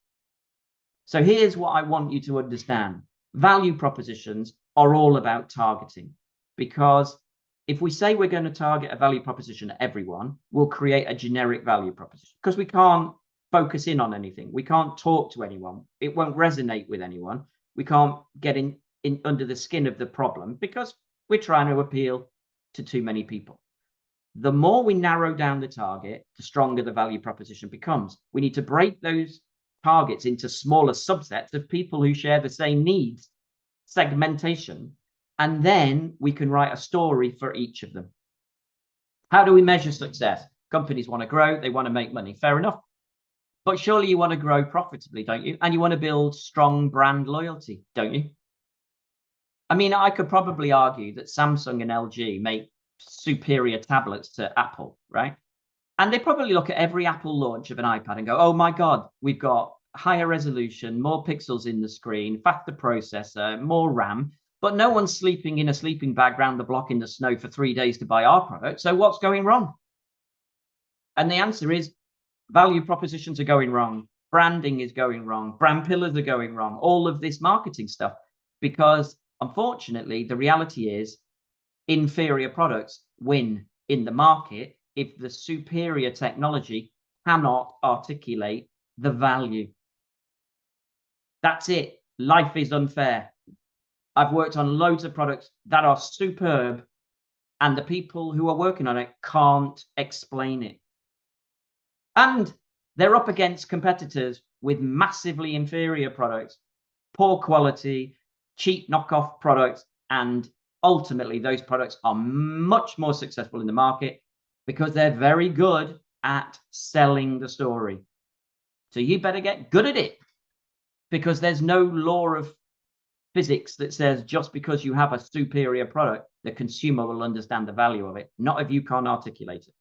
So here's what I want you to understand. Value propositions are all about targeting, because if we say we're going to target a value proposition at everyone, we'll create a generic value proposition because we can't focus in on anything. We can't talk to anyone. It won't resonate with anyone. We can't get in under the skin of the problem because we're trying to appeal to too many people. The more we narrow down the target, the stronger the value proposition becomes. We need to break those targets into smaller subsets of people who share the same needs, segmentation, and then we can write a story for each of them. How do we measure success? Companies want to grow, they want to make money. Fair enough. But surely you want to grow profitably, don't you? And you want to build strong brand loyalty, don't you? I mean, I could probably argue that Samsung and LG make superior tablets to Apple, right? And they probably look at every Apple launch of an iPad and go, oh my God, we've got higher resolution, more pixels in the screen, faster processor, more RAM, but no one's sleeping in a sleeping bag round the block in the snow for 3 days to buy our product. So what's going wrong? And the answer is value propositions are going wrong. Branding is going wrong. Brand pillars are going wrong. All of this marketing stuff, because unfortunately, the reality is inferior products win in the market if the superior technology cannot articulate the value. That's it. Life is unfair. I've worked on loads of products that are superb, and the people who are working on it can't explain it. And they're up against competitors with massively inferior products, poor quality, cheap knockoff products, and ultimately those products are much more successful in the market because they're very good at selling the story. So you better get good at it, because there's no law of physics that says just because you have a superior product, the consumer will understand the value of it, not if you can't articulate it.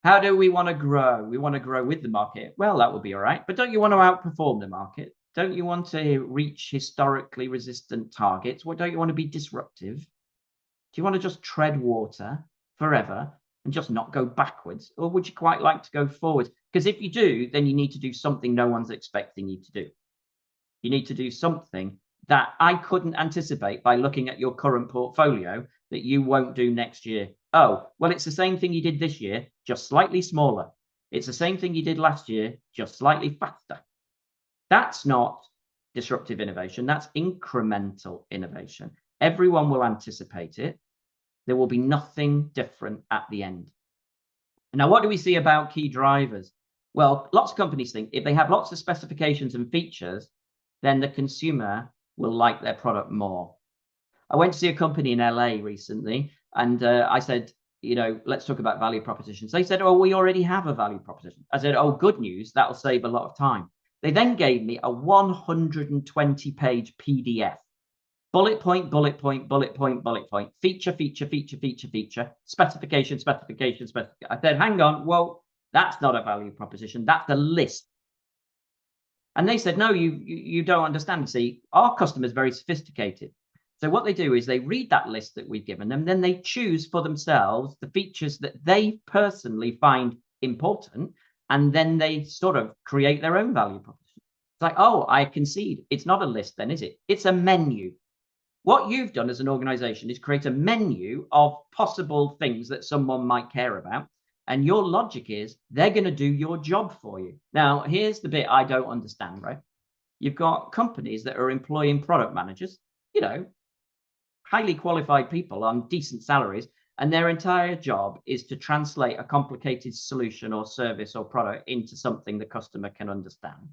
How do we want to grow? We want to grow with the market. Well, that would be all right. But don't you want to outperform the market? Don't you want to reach historically resistant targets? Or don't you want to be disruptive? Do you want to just tread water forever and just not go backwards? Or would you quite like to go forward? Because if you do, then you need to do something no one's expecting you to do. You need to do something that I couldn't anticipate by looking at your current portfolio that you won't do next year. Oh, well, it's the same thing you did this year, just slightly smaller. It's the same thing you did last year, just slightly faster. That's not disruptive innovation. That's incremental innovation. Everyone will anticipate it. There will be nothing different at the end. Now, what do we see about key drivers? Well, lots of companies think if they have lots of specifications and features, then the consumer will like their product more. I went to see a company in LA recently, and I said, you know, let's talk about value propositions. They said, oh, we already have a value proposition. I said, oh, good news. That'll save a lot of time. They then gave me a 120-page PDF. Bullet point, bullet point, bullet point, bullet point, feature, feature, feature, feature, feature, specification, specification, specification. I said, hang on, well, that's not a value proposition. That's a list. And they said, no, you don't understand. See, our customer is very sophisticated. So what they do is they read that list that we've given them, then they choose for themselves the features that they personally find important, and then they sort of create their own value proposition. It's like, oh, I concede. It's not a list then, is it? It's a menu. What you've done as an organization is create a menu of possible things that someone might care about. And your logic is they're going to do your job for you. Now, here's the bit I don't understand, right? You've got companies that are employing product managers, you know, highly qualified people on decent salaries, and their entire job is to translate a complicated solution or service or product into something the customer can understand.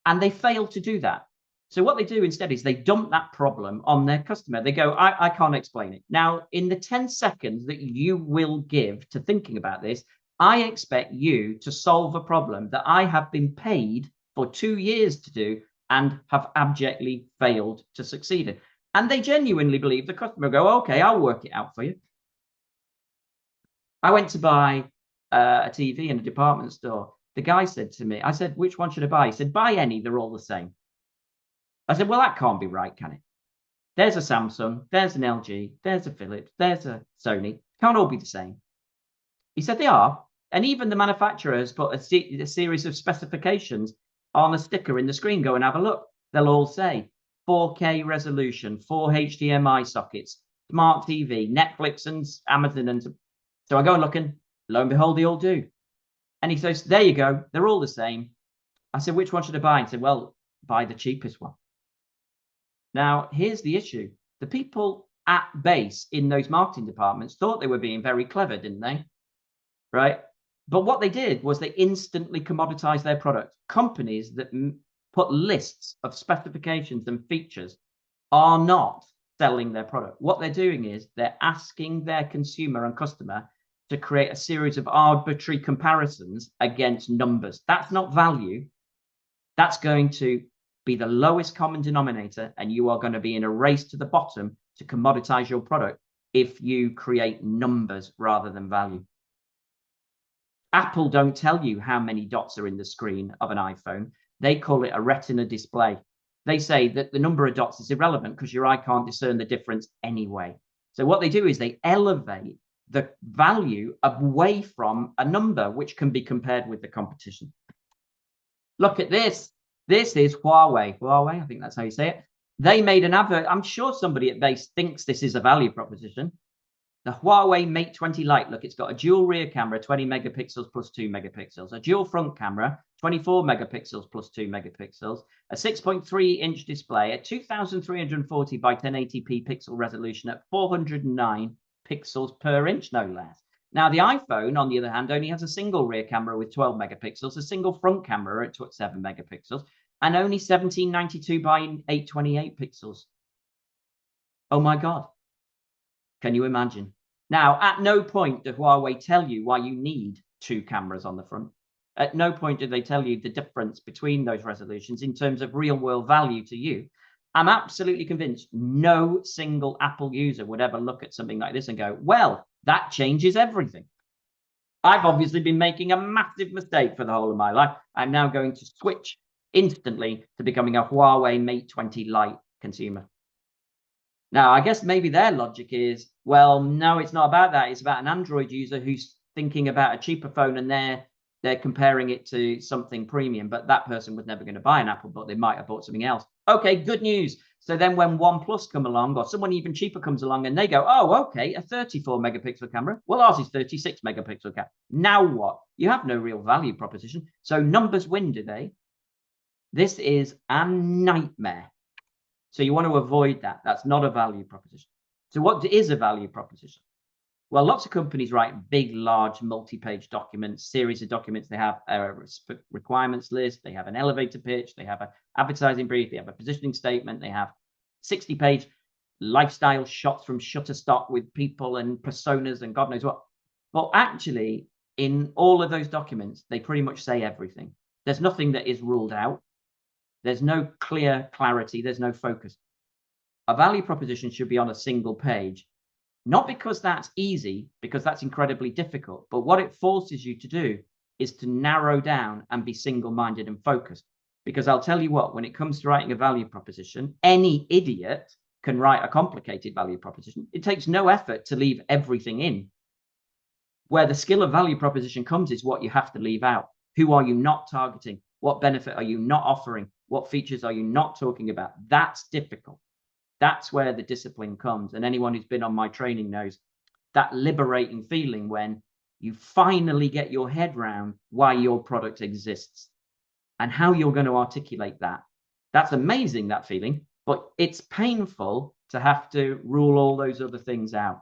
And they fail to do that. So what they do instead is they dump that problem on their customer. They go, I can't explain it. Now, in the 10 seconds that you will give to thinking about this, I expect you to solve a problem that I have been paid for 2 years to do and have abjectly failed to succeed in. And they genuinely believe the customer go, okay, I'll work it out for you. I went to buy a TV in a department store. The guy said to me, I said, which one should I buy? He said, buy any, they're all the same. I said, well, that can't be right, can it? There's a Samsung, there's an LG, there's a Philips, there's a Sony. Can't all be the same. He said they are. And even the manufacturer has put a series of specifications on a sticker in the screen. Go and have a look. They'll all say 4K resolution, 4 HDMI sockets, smart TV, Netflix and Amazon. And so I go and look, and lo and behold, they all do. And he says, there you go. They're all the same. I said, which one should I buy? He said, well, buy the cheapest one. Now, here's the issue. The people at base in those marketing departments thought they were being very clever, didn't they? Right? But what they did was they instantly commoditized their product. Companies that put lists of specifications and features are not selling their product. What they're doing is they're asking their consumer and customer to create a series of arbitrary comparisons against numbers. That's not value. That's going to be the lowest common denominator, and you are going to be in a race to the bottom to commoditize your product if you create numbers rather than value. Apple don't tell you how many dots are in the screen of an iPhone. They call it a retina display. They say that the number of dots is irrelevant because your eye can't discern the difference anyway. So what they do is they elevate the value away from a number which can be compared with the competition. Look at this. This is Huawei. Huawei, I think that's how you say it. They made an advert. I'm sure somebody at base thinks this is a value proposition. The Huawei Mate 20 Lite, look, it's got a dual rear camera, 20 megapixels plus 2 megapixels, a dual front camera, 24 megapixels plus 2 megapixels, a 6.3-inch display, a 2340 by 1080p pixel resolution at 409 pixels per inch, no less. Now, the iPhone, on the other hand, only has a single rear camera with 12 megapixels, a single front camera at 7 megapixels, and only 1792 by 828 pixels. Oh my God. Can you imagine? Now, at no point did Huawei tell you why you need 2 cameras on the front. At no point did they tell you the difference between those resolutions in terms of real world value to you. I'm absolutely convinced no single Apple user would ever look at something like this and go, well, that changes everything. I've obviously been making a massive mistake for the whole of my life. I'm now going to switch instantly to becoming a Huawei Mate 20 Lite consumer. Now, I guess maybe their logic is, well, no, it's not about that. It's about an Android user who's thinking about a cheaper phone, and they're comparing it to something premium, but that person was never going to buy an Apple, but they might have bought something else. Okay, good news. So then when OnePlus come along, or someone even cheaper comes along, and they go, oh, okay, a 34 megapixel camera. Well, ours is 36 megapixel camera. Now what? You have no real value proposition. So numbers win, do they? This is a nightmare. So you want to avoid that. That's not a value proposition. So what is a value proposition? Well, lots of companies write big, large, multi-page documents, series of documents. They have a requirements list. They have an elevator pitch. They have an advertising brief. They have a positioning statement. They have 60-page lifestyle shots from Shutterstock with people and personas and God knows what. Well, actually, in all of those documents, they pretty much say everything. There's nothing that is ruled out. There's no clear clarity. There's no focus. A value proposition should be on a single page, not because that's easy, because that's incredibly difficult. But what it forces you to do is to narrow down and be single-minded and focused. Because I'll tell you what, when it comes to writing a value proposition, any idiot can write a complicated value proposition. It takes no effort to leave everything in. Where the skill of value proposition comes is what you have to leave out. Who are you not targeting? What benefit are you not offering? What features are you not talking about? That's difficult. That's where the discipline comes. And anyone who's been on my training knows that liberating feeling when you finally get your head around why your product exists and how you're going to articulate that. That's amazing, that feeling, but it's painful to have to rule all those other things out.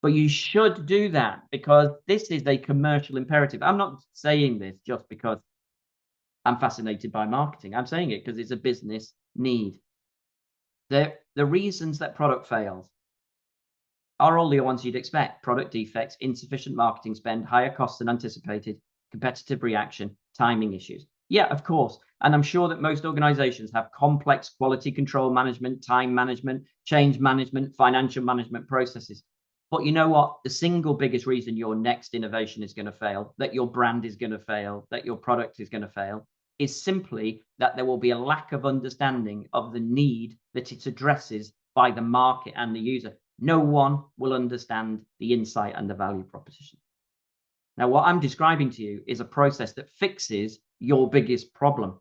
But you should do that because this is a commercial imperative. I'm not saying this just because I'm fascinated by marketing. I'm saying it because it's a business need. The reasons that product fails are all the ones you'd expect. Product defects, insufficient marketing spend, higher costs than anticipated, competitive reaction, timing issues. Yeah, of course. And I'm sure that most organizations have complex quality control management, time management, change management, financial management processes. But you know what? The single biggest reason your next innovation is going to fail, that your brand is going to fail, that your product is going to fail, is simply that there will be a lack of understanding of the need that it addresses by the market and the user. No one will understand the insight and the value proposition. Now, what I'm describing to you is a process that fixes your biggest problem,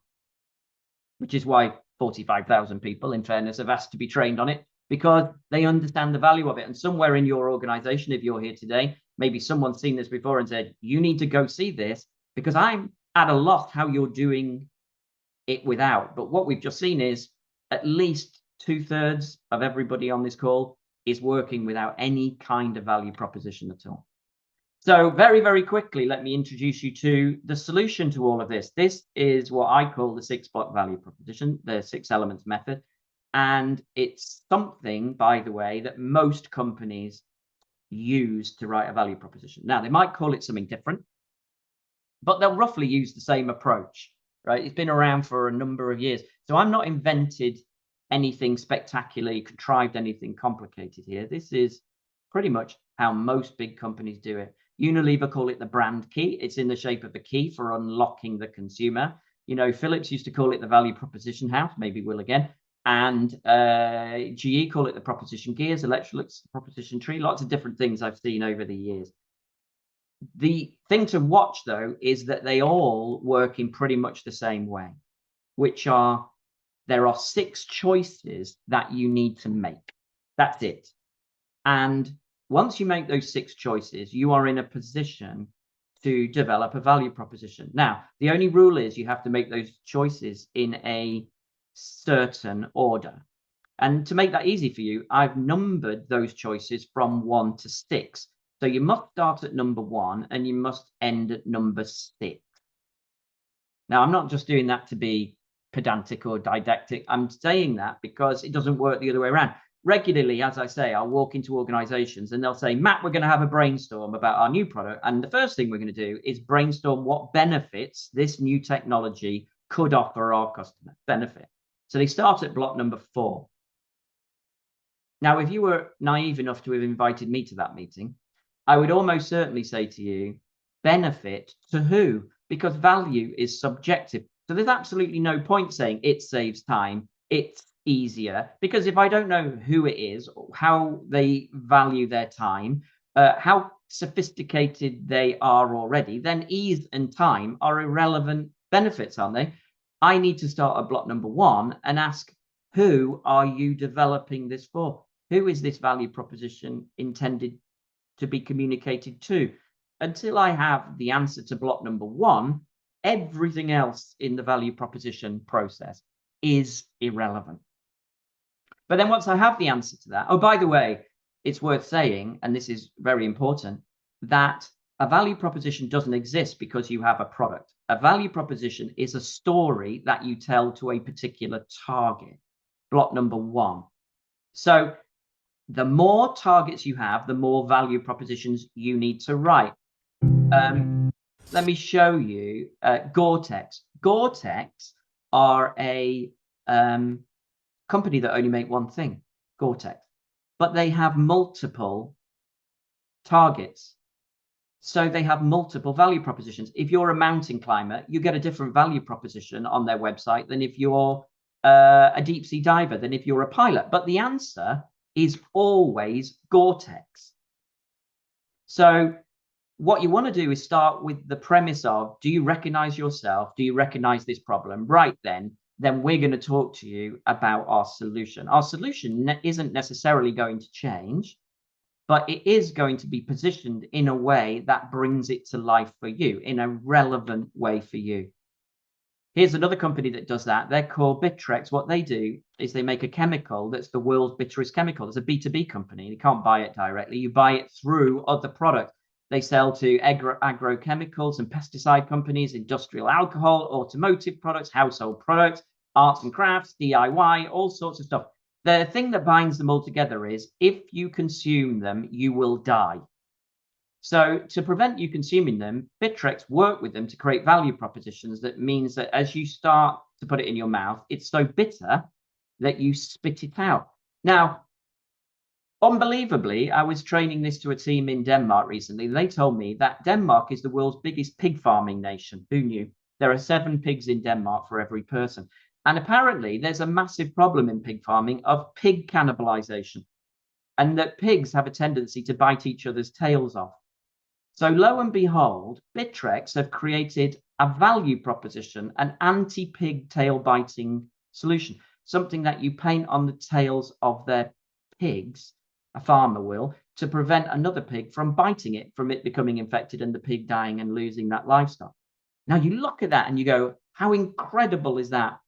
which is why 45,000 people, in fairness, have asked to be trained on it because they understand the value of it. And somewhere in your organization, if you're here today, maybe someone's seen this before and said, you need to go see this because I'm at a loss how you're doing it without. But what we've just seen is at least 2/3 of everybody on this call is working without any kind of value proposition at all. So very, very quickly, let me introduce you to the solution to all of this. This is what I call the 6-block value proposition, the 6 elements method. And it's something, by the way, that most companies use to write a value proposition. Now, they might call it something different, but they'll roughly use the same approach, right? It's been around for a number of years. So I'm not invented anything spectacularly contrived, anything complicated here. This is pretty much how most big companies do it. Unilever call it the brand key. It's in the shape of a key for unlocking the consumer. You know, Philips used to call it the value proposition house, maybe will again. And GE call it the proposition gears, Electrolux, the proposition tree, lots of different things I've seen over the years. The thing to watch, though, is that they all work in pretty much the same way, which are there are 6 choices that you need to make. That's it. And once you make those 6 choices, you are in a position to develop a value proposition. Now, the only rule is you have to make those choices in a certain order. And to make that easy for you, I've numbered those choices from 1 to 6. So you must start at number 1 and you must end at number 6. Now, I'm not just doing that to be pedantic or didactic. I'm saying that because it doesn't work the other way around. Regularly, as I say, I'll walk into organizations and they'll say, Matt, we're going to have a brainstorm about our new product. And the first thing we're going to do is brainstorm what benefits this new technology could offer our customer benefit. So they start at block number 4. Now, if you were naive enough to have invited me to that meeting, I would almost certainly say to you, benefit to who? Because value is subjective. So there's absolutely no point saying it saves time, it's easier, because if I don't know who it is, how they value their time, how sophisticated they are already, then ease and time are irrelevant benefits, aren't they? I need to start at block number 1 and ask, who are you developing this for? Who is this value proposition intended to be communicated to? Until I have the answer to block number 1, everything else in the value proposition process is irrelevant. But then once I have the answer to that, oh, by the way, it's worth saying, and this is very important, that a value proposition doesn't exist because you have a product. A value proposition is a story that you tell to a particular target. Block number 1. So the more targets you have, the more value propositions you need to write. Let me show you Gore-Tex. Gore-Tex are a company that only make one thing, Gore-Tex, but they have multiple targets. So they have multiple value propositions. If you're a mountain climber, you get a different value proposition on their website than if you're a deep sea diver, than if you're a pilot. But the answer is always Gore-Tex. So what you want to do is start with the premise of, do you recognize yourself? Do you recognize this problem? Right, then we're going to talk to you about our solution. Our solution isn't necessarily going to change, but it is going to be positioned in a way that brings it to life for you, in a relevant way for you. Here's another company that does that. They're called Bitrex. What they do is they make a chemical that's the world's bitterest chemical. It's a B2B company. You can't buy it directly. You buy it through other products. They sell to agrochemicals and pesticide companies, industrial alcohol, automotive products, household products, arts and crafts, DIY, all sorts of stuff. The thing that binds them all together is if you consume them, you will die. So to prevent you consuming them, Bitrex work with them to create value propositions. That means that as you start to put it in your mouth, it's so bitter that you spit it out. Now, unbelievably, I was training this to a team in Denmark recently. They told me that Denmark is the world's biggest pig farming nation. Who knew? There are 7 pigs in Denmark for every person. And apparently there's a massive problem in pig farming of pig cannibalization, and that pigs have a tendency to bite each other's tails off. So lo and behold, Bitrex have created a value proposition, an anti-pig tail biting solution. something that you paint on the tails of their pigs, a farmer will, to prevent another pig from biting it, from it becoming infected and the pig dying and losing that livestock. Now you look at that and you go, how incredible is that?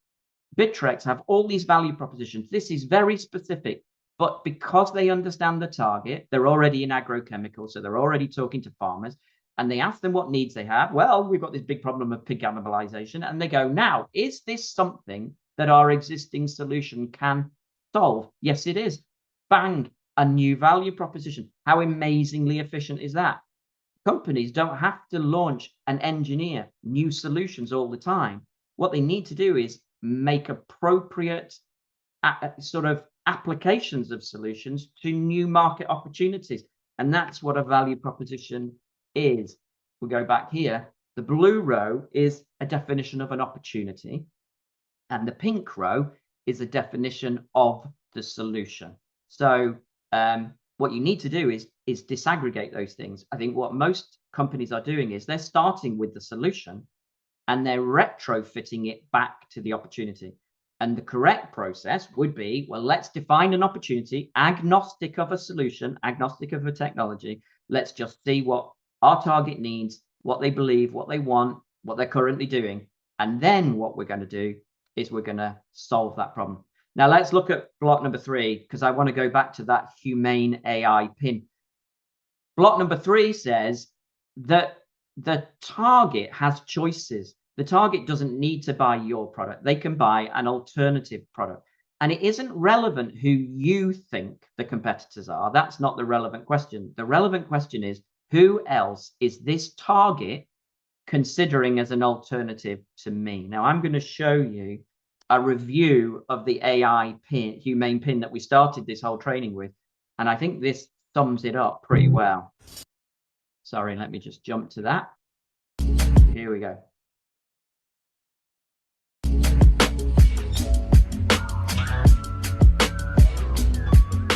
Bitrex have all these value propositions. This is very specific, but because they understand the target, they're already in agrochemicals, so they're already talking to farmers, and they ask them what needs they have. Well, we've got this big problem of pig cannibalization, and they go, now, is this something that our existing solution can solve? Yes, it is. Bang, a new value proposition. How amazingly efficient is that? Companies don't have to launch and engineer new solutions all the time. What they need to do is make appropriate sort of applications of solutions to new market opportunities. And that's what a value proposition is. We'll go back here. The blue row is a definition of an opportunity, and the pink row is a definition of the solution. So what you need to do is disaggregate those things. I think what most companies are doing is they're starting with the solution and they're retrofitting it back to the opportunity. And the correct process would be, well, let's define an opportunity, agnostic of a solution, agnostic of a technology. Let's just see what our target needs, what they believe, what they want, what they're currently doing. And then what we're going to do is we're going to solve that problem. Now let's look at block number 3, because I want to go back to that Humane AI Pin. Block number 3 says that the target has choices. The target doesn't need to buy your product. They can buy an alternative product. And it isn't relevant who you think the competitors are. That's not the relevant question. The relevant question is, who else is this target considering as an alternative to me? Now, I'm going to show you a review of the AI pin, Humane Pin, that we started this whole training with. And I think this sums it up pretty well. Sorry, let me just jump to that. Here we go.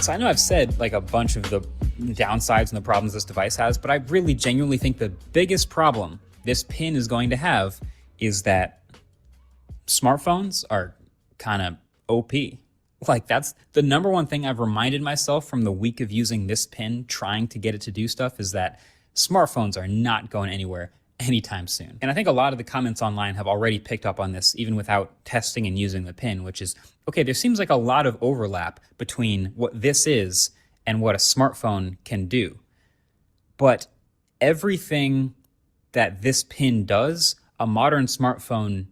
So I know I've said like a bunch of the downsides and the problems this device has, but I really genuinely think the biggest problem this pin is going to have is that smartphones are kind of OP. Like that's the number one thing I've reminded myself from the week of using this pin, trying to get it to do stuff, is that smartphones are not going anywhere anytime soon. And I think a lot of the comments online have already picked up on this, even without testing and using the pin, which is, okay, there seems like a lot of overlap between what this is and what a smartphone can do. But everything that this pin does, a modern smartphone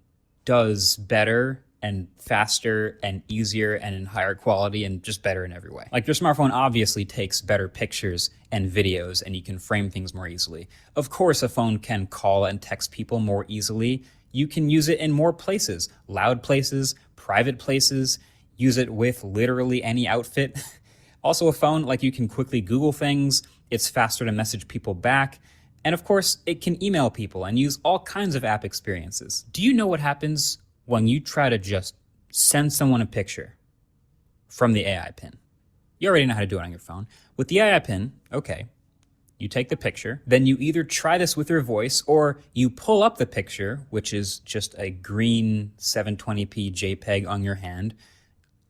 does better and faster and easier and in higher quality and just better in every way. Like your smartphone obviously takes better pictures and videos and you can frame things more easily. Of course, a phone can call and text people more easily. You can use it in more places, loud places, private places, use it with literally any outfit. Also a phone, like you can quickly Google things. It's faster to message people back. And of course, it can email people and use all kinds of app experiences. Do you know what happens when you try to just send someone a picture from the AI pin? You already know how to do it on your phone. With the AI pin, okay, you take the picture, then you either try this with your voice or you pull up the picture, which is just a green 720p JPEG on your hand.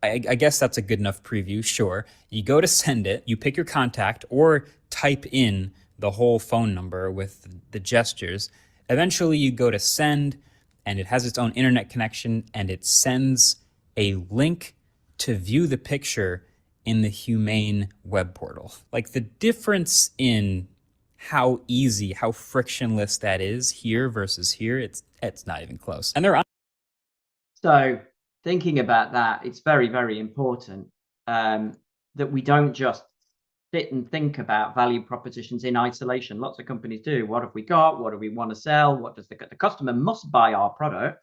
I guess that's a good enough preview, sure. You go to send it, you pick your contact or type in the whole phone number with the gestures. Eventually you go to send, and it has its own internet connection, and it sends a link to view the picture in the Humane web portal. Like the difference in how easy, how frictionless that is here versus here, it's not even close. And they're So thinking about that, it's very, very important that we don't just sit and think about value propositions in isolation. Lots of companies do. What have we got? What do we want to sell? What does the customer must buy our product?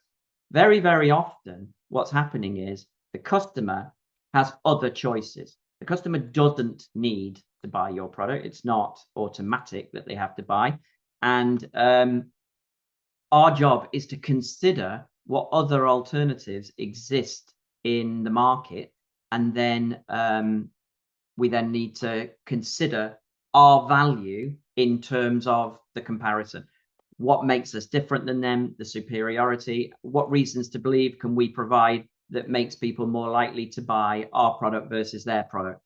Very, very often what's happening is the customer has other choices. The customer doesn't need to buy your product. It's not automatic that they have to buy. And our job is to consider what other alternatives exist in the market. And then we then need to consider our value in terms of the comparison. What makes us different than them, the superiority, what reasons to believe can we provide that makes people more likely to buy our product versus their product.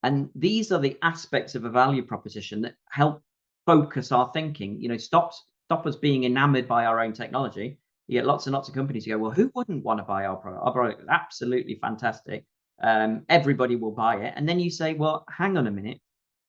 And these are the aspects of a value proposition that help focus our thinking. Stop us being enamored by our own technology. You get lots and lots of companies who go, well, who wouldn't want to buy our product? Our product is absolutely fantastic. Everybody will buy it. And then you say, well, hang on a minute.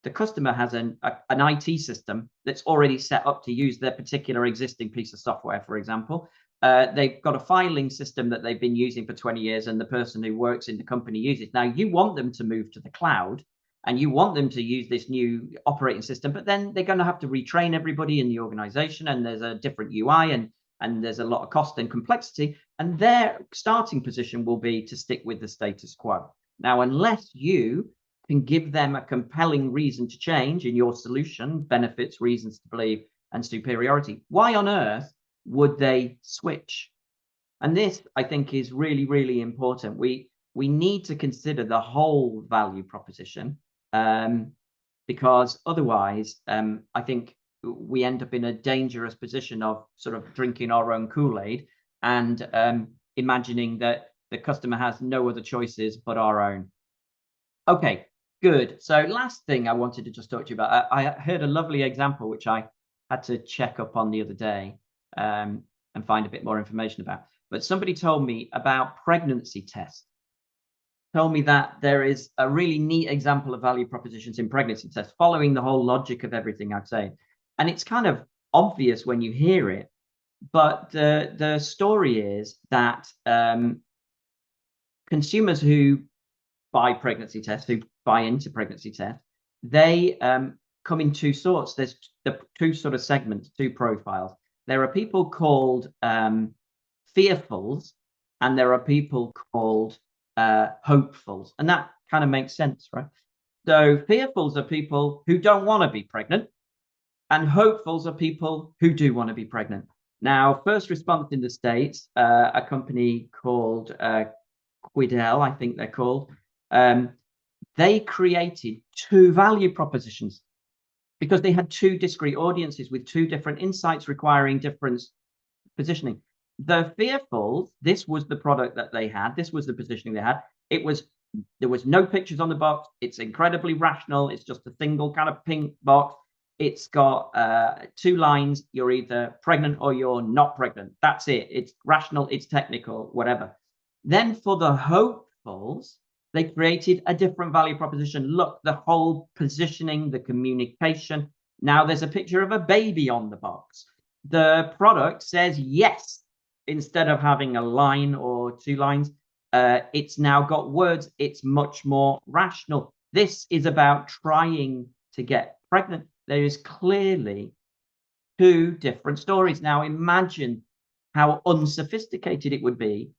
The customer has an IT system that's already set up to use their particular existing piece of software, for example. They've got a filing system that they've been using for 20 years and the person who works in the company uses. Now, you want them to move to the cloud and you want them to use this new operating system, but then they're going to have to retrain everybody in the organization, and there's a different UI and there's a lot of cost and complexity, and their starting position will be to stick with the status quo. Now, unless you can give them a compelling reason to change in your solution, benefits, reasons to believe, and superiority, why on earth would they switch? And this, I think, is really, really important. We need to consider the whole value proposition, because otherwise, I think we end up in a dangerous position of sort of drinking our own Kool-Aid and imagining that the customer has no other choices but our own. Okay, good. So last thing I wanted to just talk to you about, I heard a lovely example which I had to check up on the other day and find a bit more information about. But somebody told me about pregnancy tests. Told me that there is a really neat example of value propositions in pregnancy tests, following the whole logic of everything I've said. And it's kind of obvious when you hear it, but the story is that consumers who buy pregnancy tests, who buy into pregnancy tests, they come in two sorts. There's the two sort of segments, two profiles. There are people called fearfuls, and there are people called hopefuls, and that kind of makes sense, right? So fearfuls are people who don't want to be pregnant, and hopefuls are people who do want to be pregnant. Now, first response in the States, a company called Quidel, I think they're called, they created two value propositions because they had two discrete audiences with two different insights requiring different positioning. The fearfuls, this was the product that they had. This was the positioning they had. There was no pictures on the box. It's incredibly rational. It's just a single kind of pink box. It's got two lines. You're either pregnant or you're not pregnant. That's it. It's rational. It's technical, whatever. Then for the hopefuls, they created a different value proposition. Look, the whole positioning, the communication. Now there's a picture of a baby on the box. The product says yes. Instead of having a line or two lines, it's now got words. It's much more rational. This is about trying to get pregnant. There is clearly two different stories. Now imagine how unsophisticated it would be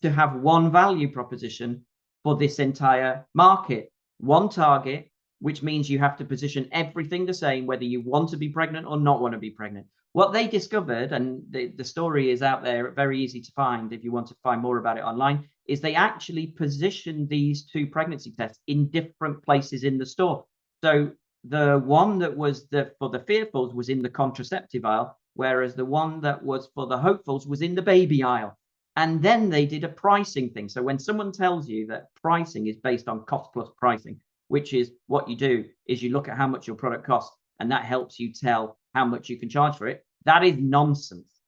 to have one value proposition for this entire market, one target, which means you have to position everything the same, whether you want to be pregnant or not want to be pregnant. What they discovered, and the story is out there, very easy to find if you want to find more about it online, is they actually positioned these two pregnancy tests in different places in the store. So the one that was for the fearfuls was in the contraceptive aisle, whereas the one that was for the hopefuls was in the baby aisle. And then they did a pricing thing. So when someone tells you that pricing is based on cost plus pricing, which is what you do, is you look at how much your product costs, and that helps you tell how much you can charge for it. That is nonsense.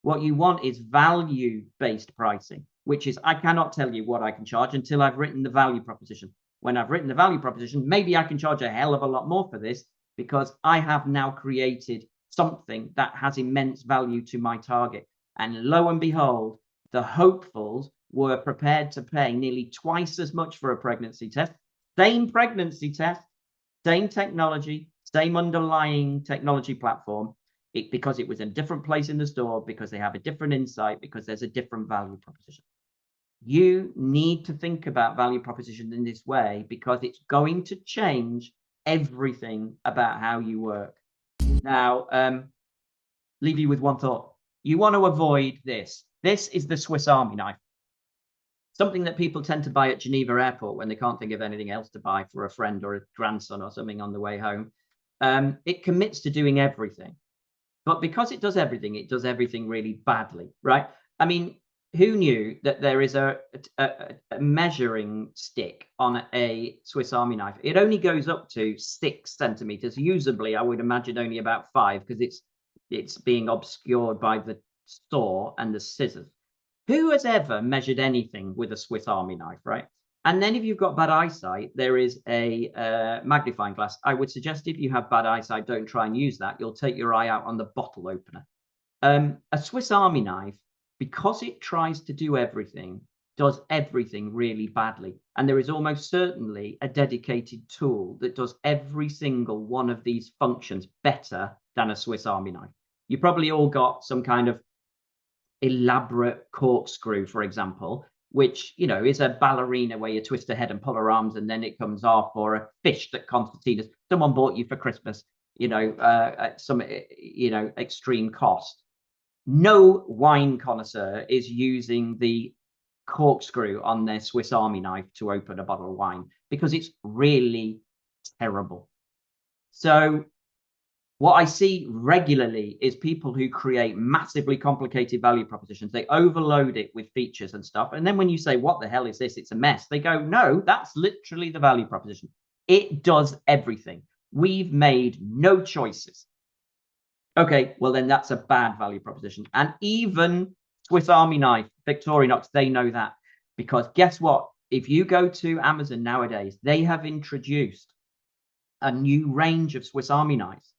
What you want is value-based pricing, which is I cannot tell you what I can charge until I've written the value proposition. When I've written the value proposition, maybe I can charge a hell of a lot more for this because I have now created something that has immense value to my target. And lo and behold, the hopefuls were prepared to pay nearly twice as much for a pregnancy test. Same pregnancy test, same technology, same underlying technology platform, because it was in a different place in the store, because they have a different insight, because there's a different value proposition. You need to think about value proposition in this way because it's going to change everything about how you work. Now, leave you with one thought. You want to avoid this. This is the Swiss Army knife. Something that people tend to buy at Geneva Airport when they can't think of anything else to buy for a friend or a grandson or something on the way home. It commits to doing everything. But because it does everything really badly, right? I mean, who knew that there is a measuring stick on a Swiss Army knife? It only goes up to 6 centimeters. Usably, I would imagine only about 5 because it's being obscured by the saw and the scissors. Who has ever measured anything with a Swiss Army knife, right? And then if you've got bad eyesight, there is a magnifying glass. I would suggest if you have bad eyesight, don't try and use that. You'll take your eye out on the bottle opener. A Swiss Army knife, because it tries to do everything, does everything really badly. And there is almost certainly a dedicated tool that does every single one of these functions better than a Swiss Army knife. You probably all got some kind of elaborate corkscrew, for example, which, you know, is a ballerina where you twist her head and pull her arms and then it comes off, or a fish that concertinas someone bought you for Christmas, you know, at some, you know, extreme cost. No wine connoisseur is using the corkscrew on their Swiss Army knife to open a bottle of wine because it's really terrible. So what I see regularly is people who create massively complicated value propositions. They overload it with features and stuff. And then when you say, what the hell is this? It's a mess. They go, no, that's literally the value proposition. It does everything. We've made no choices. Okay, well, then that's a bad value proposition. And even Swiss Army knife, Victorinox, they know that. Because guess what? If you go to Amazon nowadays, they have introduced a new range of Swiss Army knives.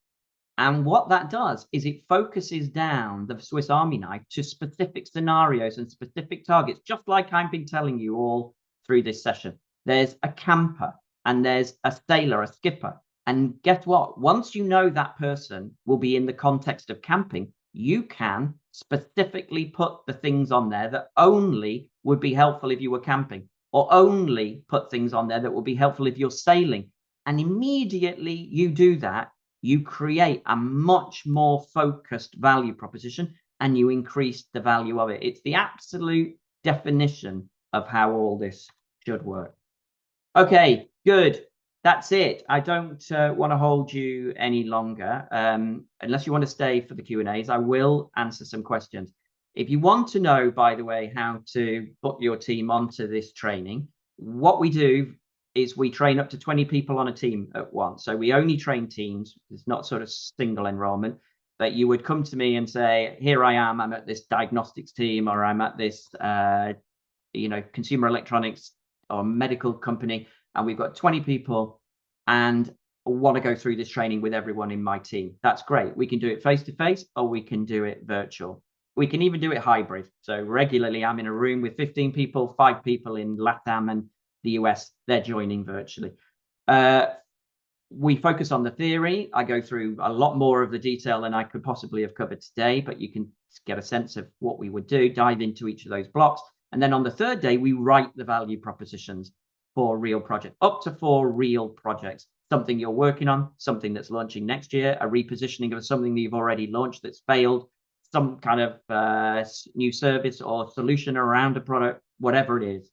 And what that does is it focuses down the Swiss Army knife to specific scenarios and specific targets, just like I've been telling you all through this session. There's a camper and there's a sailor, a skipper. And guess what? Once you know that person will be in the context of camping, you can specifically put the things on there that only would be helpful if you were camping, or only put things on there that will be helpful if you're sailing. And immediately you do that, you create a much more focused value proposition and you increase the value of it. It's the absolute definition of how all this should work. Okay, good. That's it. I don't want to hold you any longer. Unless you want to stay for the Q&As, I will answer some questions. If you want to know, by the way, how to put your team onto this training, what we do is we train up to 20 people on a team at once. So we only train teams. It's not sort of single enrollment, but you would come to me and say, here I am, I'm at this diagnostics team, or I'm at this, you know, consumer electronics or medical company, and we've got 20 people and want to go through this training with everyone in my team. That's great. We can do it face-to-face or we can do it virtual. We can even do it hybrid. So regularly I'm in a room with 15 people, 5 people in LATAM and the US, they're joining virtually. We focus on the theory. I go through a lot more of the detail than I could possibly have covered today, but you can get a sense of what we would do, dive into each of those blocks. And then on the third day, we write the value propositions for real projects, up to 4 real projects, something you're working on, something that's launching next year, a repositioning of something that you've already launched that's failed, some kind of new service or solution around a product, whatever it is.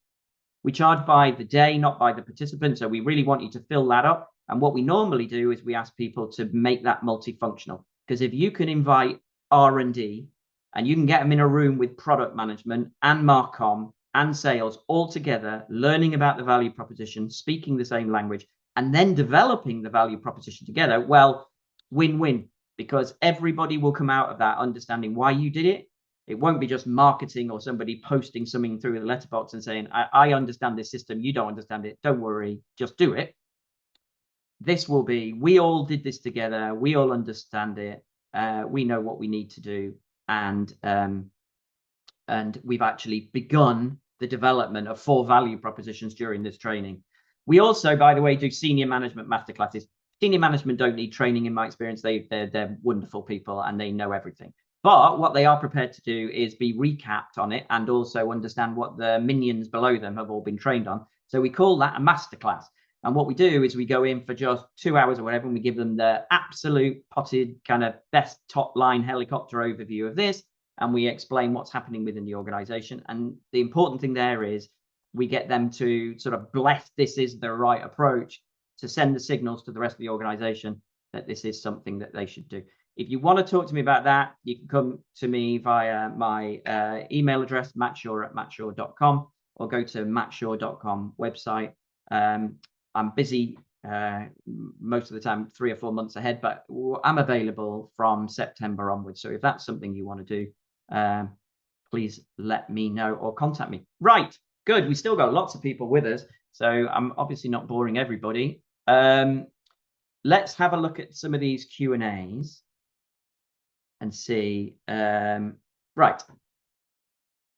We charge by the day, not by the participant. So we really want you to fill that up. And what we normally do is we ask people to make that multifunctional. Because if you can invite R&D and you can get them in a room with product management and Marcom and sales all together, learning about the value proposition, speaking the same language, and then developing the value proposition together, well, win-win, because everybody will come out of that understanding why you did it. It won't be just marketing or somebody posting something through the letterbox and saying, I understand this system, you don't understand it, don't worry, just do it. This will be, we all did this together, we all understand it, we know what we need to do, and we've actually begun the development of 4 value propositions during this training. We also, by the way, do senior management masterclasses. Senior management don't need training, in my experience. They're wonderful people and they know everything. But what they are prepared to do is be recapped on it and also understand what the minions below them have all been trained on. So we call that a masterclass. And what we do is we go in for just 2 hours or whatever, and we give them the absolute potted kind of best top line helicopter overview of this. And we explain what's happening within the organization. And the important thing there is we get them to sort of bless this is the right approach, to send the signals to the rest of the organization that this is something that they should do. if you want to talk to me about that, you can come to me via my email address, mattshaw@mattshaw.com, or go to mattshaw.com website. I'm busy most of the time, 3 or 4 months ahead, but I'm available from September onwards. So if that's something you want to do, please let me know or contact me. Right, good. We still got lots of people with us, so I'm obviously not boring everybody. Let's have a look at some of these Q&As and see. Right.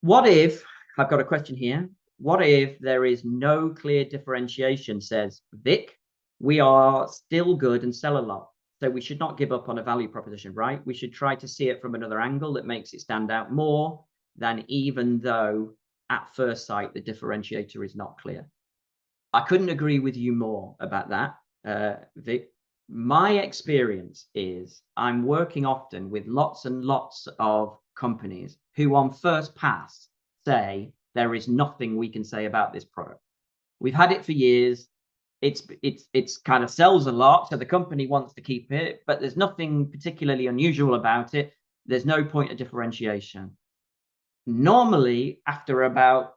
What if, I've got a question here. What if there is no clear differentiation, says Vic? We are still good and sell a lot. So we should not give up on a value proposition, right? We should try to see it from another angle that makes it stand out more than even though at first sight the differentiator is not clear. I couldn't agree with you more about that, Vic. My experience is I'm working often with lots and lots of companies who on first pass say there is nothing we can say about this product. We've had it for years. It's kind of sells a lot, so the company wants to keep it, but there's nothing particularly unusual about it. There's no point of differentiation. Normally, after about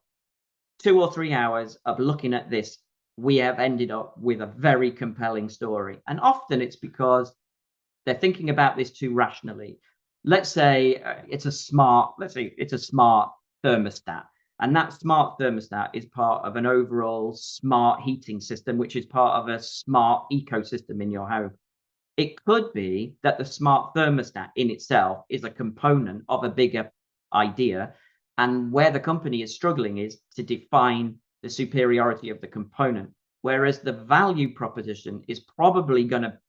2 or 3 hours of looking at this, we have ended up with a very compelling story. And often it's because they're thinking about this too rationally. Let's say it's a smart thermostat. And that smart thermostat is part of an overall smart heating system, which is part of a smart ecosystem in your home. It could be that the smart thermostat in itself is a component of a bigger idea. And where the company is struggling is to define the superiority of the component, whereas the value proposition is probably going to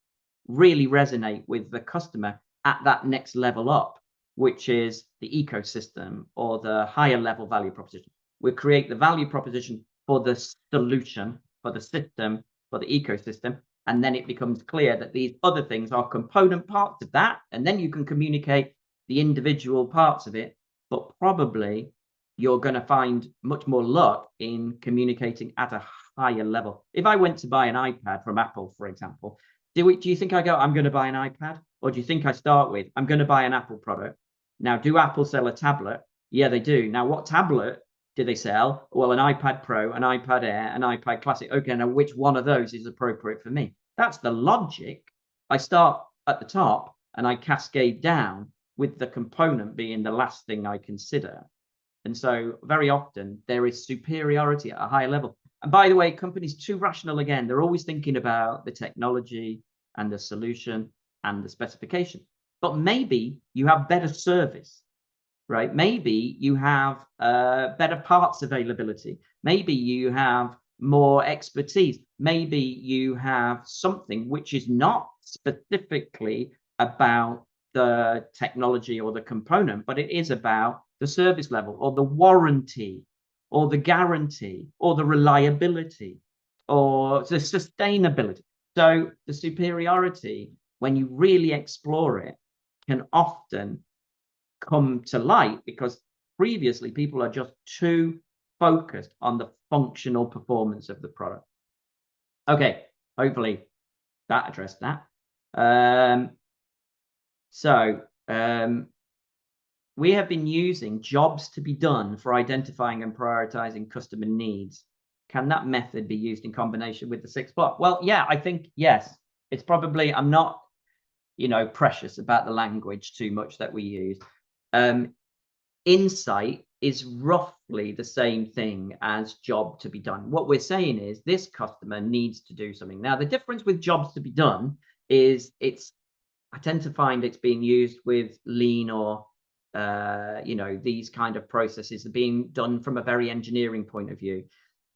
really resonate with the customer at that next level up, which is the ecosystem or the higher level value proposition. We create the value proposition for the solution, for the system, for the ecosystem, and then it becomes clear that these other things are component parts of that, and then you can communicate the individual parts of it, but probably you're going to find much more luck in communicating at a higher level. If I went to buy an iPad from Apple, for example, do you think I go, I'm going to buy an iPad? Or do you think I start with, I'm going to buy an Apple product? Now, do Apple sell a tablet? Yeah, they do. Now, what tablet do they sell? Well, an iPad Pro, an iPad Air, an iPad Classic. Okay, now which one of those is appropriate for me? That's the logic. I start at the top and I cascade down, with the component being the last thing I consider. And so very often there is superiority at a higher level. And by the way, companies too rational again, they're always thinking about the technology and the solution and the specification. But maybe you have better service, right? Maybe you have better parts availability. Maybe you have more expertise. Maybe you have something which is not specifically about the technology or the component, but it is about the service level or the warranty or the guarantee or the reliability or the sustainability. So the superiority, when you really explore it, can often come to light because previously people are just too focused on the functional performance of the product. Okay, hopefully that addressed that. We have been using jobs to be done for identifying and prioritizing customer needs. Can that method be used in combination with the 6 block? Well, yeah, I think yes. It's probably, I'm not, precious about the language too much that we use. Insight is roughly the same thing as job to be done. What we're saying is this customer needs to do something. Now, the difference with jobs to be done is I tend to find it's being used with lean or, these kind of processes are being done from a very engineering point of view.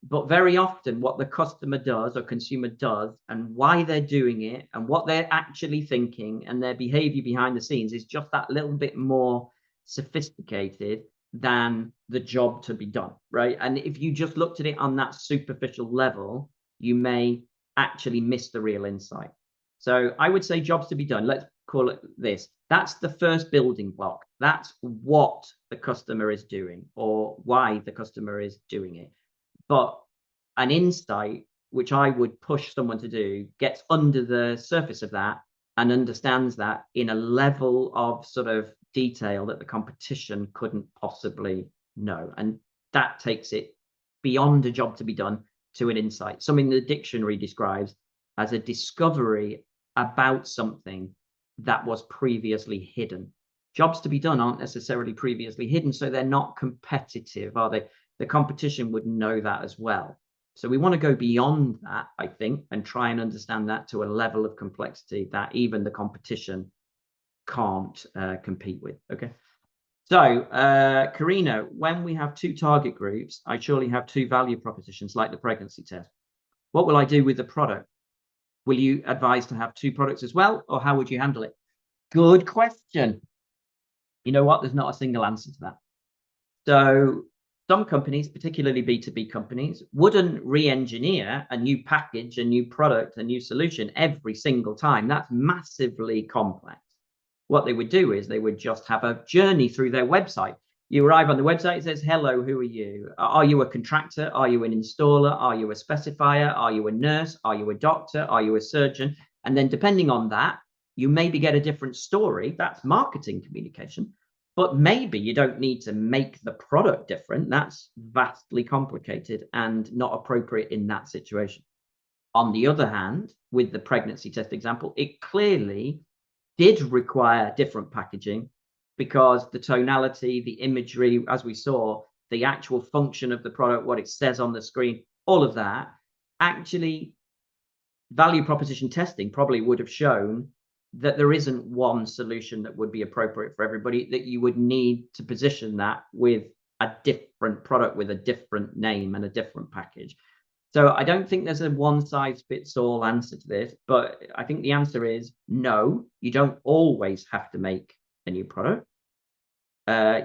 But very often what the customer does or consumer does and why they're doing it and what they're actually thinking and their behavior behind the scenes is just that little bit more sophisticated than the job to be done, right? And if you just looked at it on that superficial level, you may actually miss the real insight. So I would say jobs to be done. Let's call it this. That's the first building block. That's what the customer is doing or why the customer is doing it. But an insight, which I would push someone to do, gets under the surface of that and understands that in a level of sort of detail that the competition couldn't possibly know. And that takes it beyond a job to be done to an insight, something the dictionary describes as a discovery about something that was previously hidden. Jobs to be done aren't necessarily previously hidden, so they're not competitive, are they? The competition would know that as well. So we want to go beyond that, I think, and try and understand that to a level of complexity that even the competition can't compete with. Okay. So, Karina, when we have two target groups, I surely have two value propositions like the pregnancy test. What will I do with the product? Will you advise to have two products as well, or how would you handle it? Good question. You know what? There's not a single answer to that. So some companies, particularly B2B companies, wouldn't re-engineer a new package, a new product, a new solution every single time. That's massively complex. What they would do is they would just have a journey through their website. You arrive on the website, it says, hello, who are you? Are you a contractor? Are you an installer? Are you a specifier? Are you a nurse? Are you a doctor? Are you a surgeon? And then depending on that, you maybe get a different story. That's marketing communication. But maybe you don't need to make the product different. That's vastly complicated and not appropriate in that situation. On the other hand, with the pregnancy test example, it clearly did require different packaging because the tonality, the imagery, as we saw, the actual function of the product, what it says on the screen, all of that, actually value proposition testing probably would have shown that there isn't one solution that would be appropriate for everybody, that you would need to position that with a different product, with a different name and a different package. So I don't think there's a one size fits all answer to this, but I think the answer is no, you don't always have to make a new product.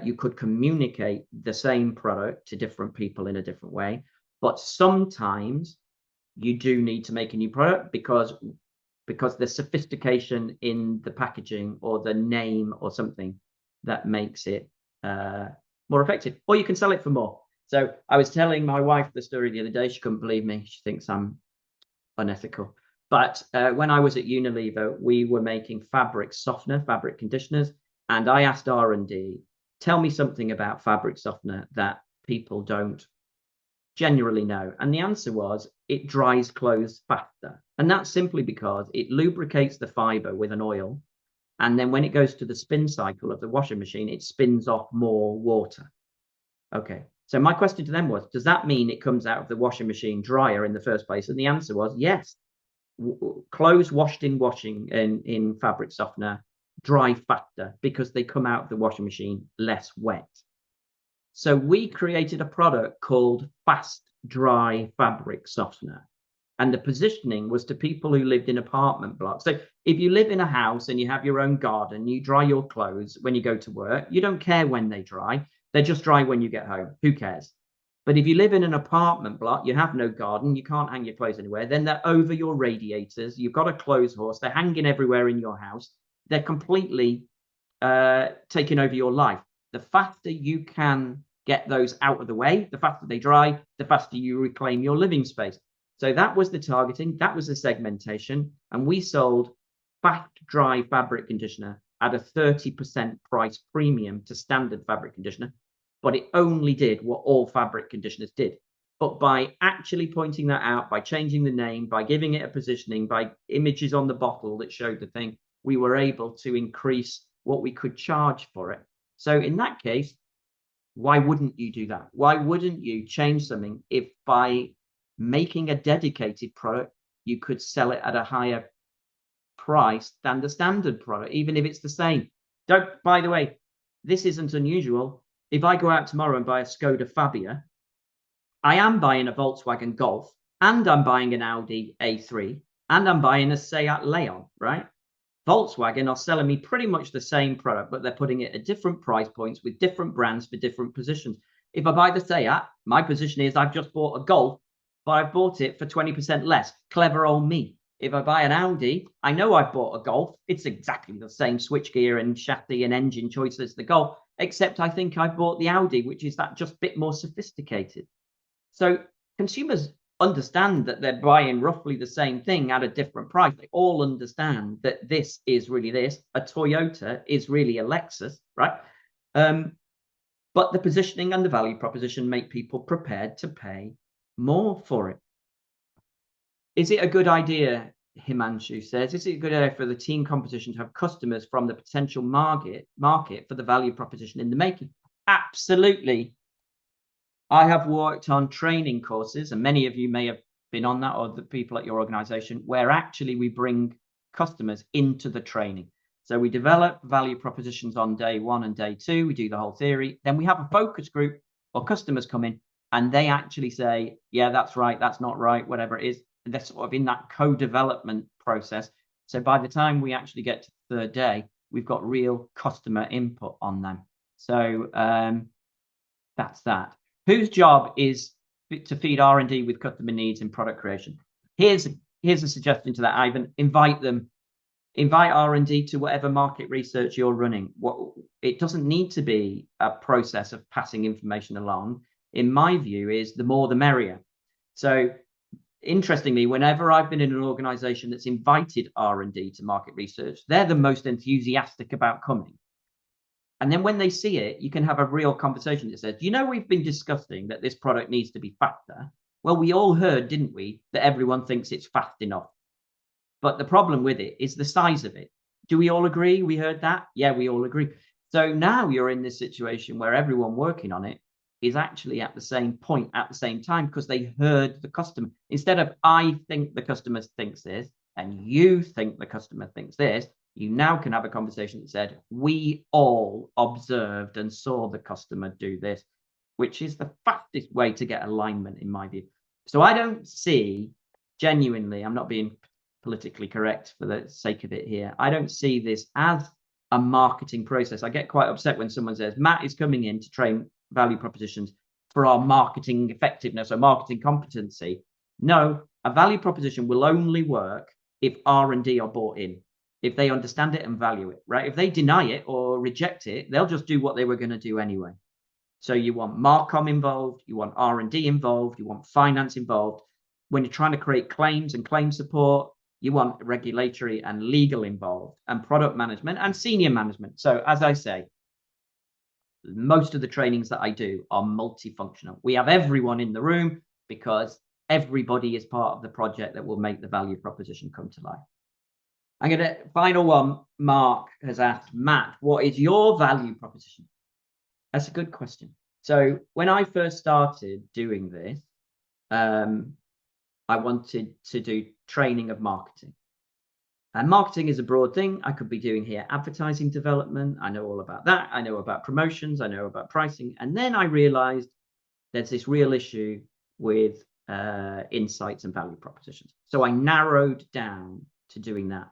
You could communicate the same product to different people in a different way, but sometimes you do need to make a new product because there's sophistication in the packaging or the name or something that makes it more effective, or you can sell it for more. So I was telling my wife the story the other day. She couldn't believe me. She thinks I'm unethical. But when I was at Unilever, we were making fabric softener, fabric conditioners. And I asked R&D, tell me something about fabric softener that people don't generally know. And the answer was, it dries clothes faster. And that's simply because it lubricates the fiber with an oil. And then when it goes to the spin cycle of the washing machine, it spins off more water. Okay. So my question to them was, does that mean it comes out of the washing machine drier in the first place? And the answer was yes. Clothes washed in fabric softener dry faster because they come out of the washing machine less wet. So we created a product called Fast Dry Fabric Softener. And the positioning was to people who lived in apartment blocks. So if you live in a house and you have your own garden, you dry your clothes when you go to work, you don't care when they dry. They're just dry when you get home. Who cares? But if you live in an apartment block, you have no garden, you can't hang your clothes anywhere, then they're over your radiators, you've got a clothes horse, they're hanging everywhere in your house. They're completely taking over your life. The faster you can get those out of the way, the faster they dry, the faster you reclaim your living space. So that was the targeting, that was the segmentation, and we sold Fast Dry Fabric Conditioner at a 30% price premium to standard fabric conditioner, but it only did what all fabric conditioners did. But by actually pointing that out, by changing the name, by giving it a positioning, by images on the bottle that showed the thing, we were able to increase what we could charge for it. So in that case, why wouldn't you do that? Why wouldn't you change something if by making a dedicated product, you could sell it at a higher price than the standard product, even if it's the same? By the way, this isn't unusual. If I go out tomorrow and buy a Skoda Fabia, I am buying a Volkswagen Golf, and I'm buying an Audi A3, and I'm buying a Seat Leon, right? Volkswagen are selling me pretty much the same product, but they're putting it at different price points with different brands for different positions. If I buy the Seat, my position is I've just bought a Golf, but I've bought it for 20% less. Clever old me. If I buy an Audi, I know I've bought a Golf. It's exactly the same switchgear and chassis and engine choice as the Golf, except I think I've bought the Audi, which is that just bit more sophisticated. So consumers understand that they're buying roughly the same thing at a different price. They all understand that this is really this. A Toyota is really a Lexus, right? But the positioning and the value proposition make people prepared to pay more for it. Is it a good idea, Himanshu says, is it a good idea for the team composition to have customers from the potential market for the value proposition in the making? Absolutely. I have worked on training courses, and many of you may have been on that, or the people at your organization, where actually we bring customers into the training. So we develop value propositions on day 1 and day 2. We do the whole theory. Then we have a focus group or customers come in and they actually say, yeah, that's right, that's not right, whatever it is. And they're sort of in that co-development process. So by the time we actually get to the 3rd day, we've got real customer input on them. So that's that. Whose job is to feed R&D with customer needs and product creation? Here's a suggestion to that, Ivan. Invite R&D to whatever market research you're running. It doesn't need to be a process of passing information along. In my view, is the more the merrier. So interestingly, whenever I've been in an organization that's invited R&D to market research, they're the most enthusiastic about coming. And then when they see it, you can have a real conversation that says, we've been discussing that this product needs to be faster. Well, we all heard, didn't we, that everyone thinks it's fast enough. But the problem with it is the size of it. Do we all agree? We heard that? Yeah, we all agree. So now you're in this situation where everyone working on it is actually at the same point at the same time, because they heard the customer. Instead of I think the customer thinks this and you think the customer thinks this, you now can have a conversation that said, we all observed and saw the customer do this, which is the fastest way to get alignment in my view. So I don't see, genuinely, I'm not being politically correct for the sake of it here, I don't see this as a marketing process. I get quite upset when someone says, Matt is coming in to train value propositions for our marketing effectiveness or marketing competency. No, a value proposition will only work if R&D are bought in, if they understand it and value it, right? If they deny it or reject it, they'll just do what they were going to do anyway. So you want Marcom involved, you want R&D involved, you want finance involved. When you're trying to create claims and claim support, you want regulatory and legal involved, and product management and senior management. So as I say, most of the trainings that I do are multifunctional. We have everyone in the room because everybody is part of the project that will make the value proposition come to life. I'm going to, final one, Mark has asked, Matt, what is your value proposition? That's a good question. So when I first started doing this, I wanted to do training of marketing. And marketing is a broad thing. I could be doing here advertising development. I know all about that. I know about promotions. I know about pricing. And then I realized there's this real issue with insights and value propositions. So I narrowed down to doing that.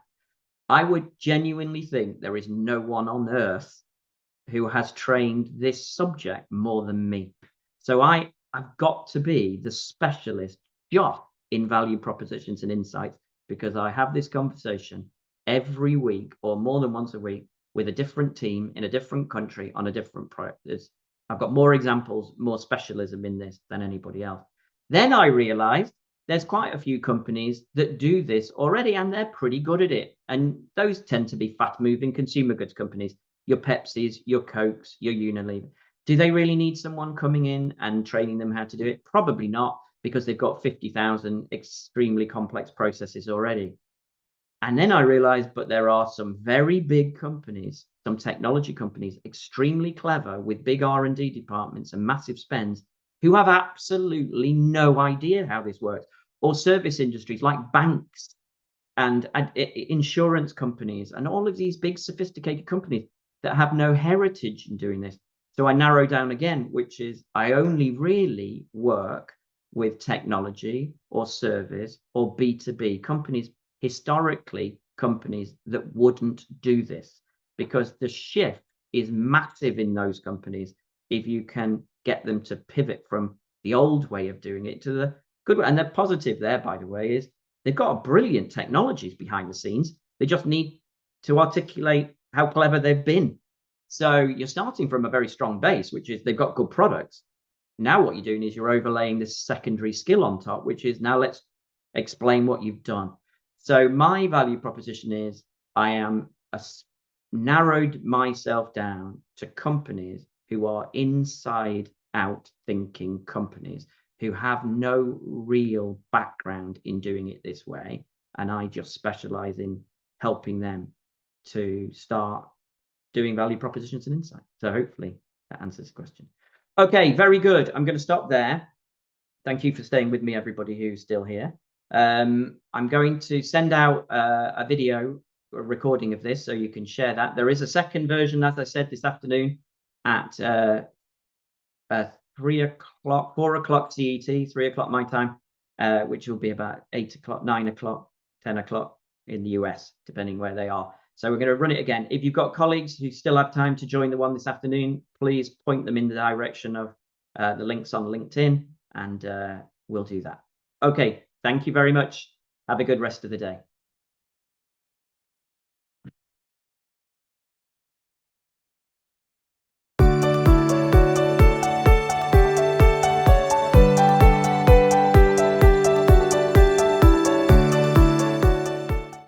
I would genuinely think there is no one on earth who has trained this subject more than me. So I've got to be the specialist just in value propositions and insights, because I have this conversation every week or more than once a week with a different team in a different country on a different product. I've got more examples, more specialism in this than anybody else. Then I realized there's quite a few companies that do this already, and they're pretty good at it. And those tend to be fast-moving consumer goods companies, your Pepsis, your Cokes, your Unilever. Do they really need someone coming in and training them how to do it? Probably not, because they've got 50,000 extremely complex processes already. And then I realized, but there are some very big companies, some technology companies, extremely clever with big R&D departments and massive spends, who have absolutely no idea how this works. Or service industries like banks and insurance companies and all of these big sophisticated companies that have no heritage in doing this. So I narrow down again, which is I only really work with technology or service or B2B companies, historically companies that wouldn't do this, because the shift is massive in those companies if you can get them to pivot from the old way of doing it to the good way. And the positive there, by the way, is they've got brilliant technologies behind the scenes. They just need to articulate how clever they've been. So you're starting from a very strong base, which is they've got good products. Now what you're doing is you're overlaying this secondary skill on top, which is now let's explain what you've done. So my value proposition is I am narrowed myself down to companies who are inside out thinking companies who have no real background in doing it this way. And I just specialize in helping them to start doing value propositions and insight. So hopefully that answers the question. Okay, very good. I'm going to stop there. Thank you for staying with me, everybody who's still here. I'm going to send out a video recording of this so you can share that. There is a second version, as I said, this afternoon at 3 o'clock, 4 o'clock CET, 3 o'clock my time, which will be about 8 o'clock, 9 o'clock, 10 o'clock in the US, depending where they are. So we're going to run it again. If you've got colleagues who still have time to join the one this afternoon, please point them in the direction of the links on LinkedIn, and we'll do that. Okay, thank you very much. Have a good rest of the day.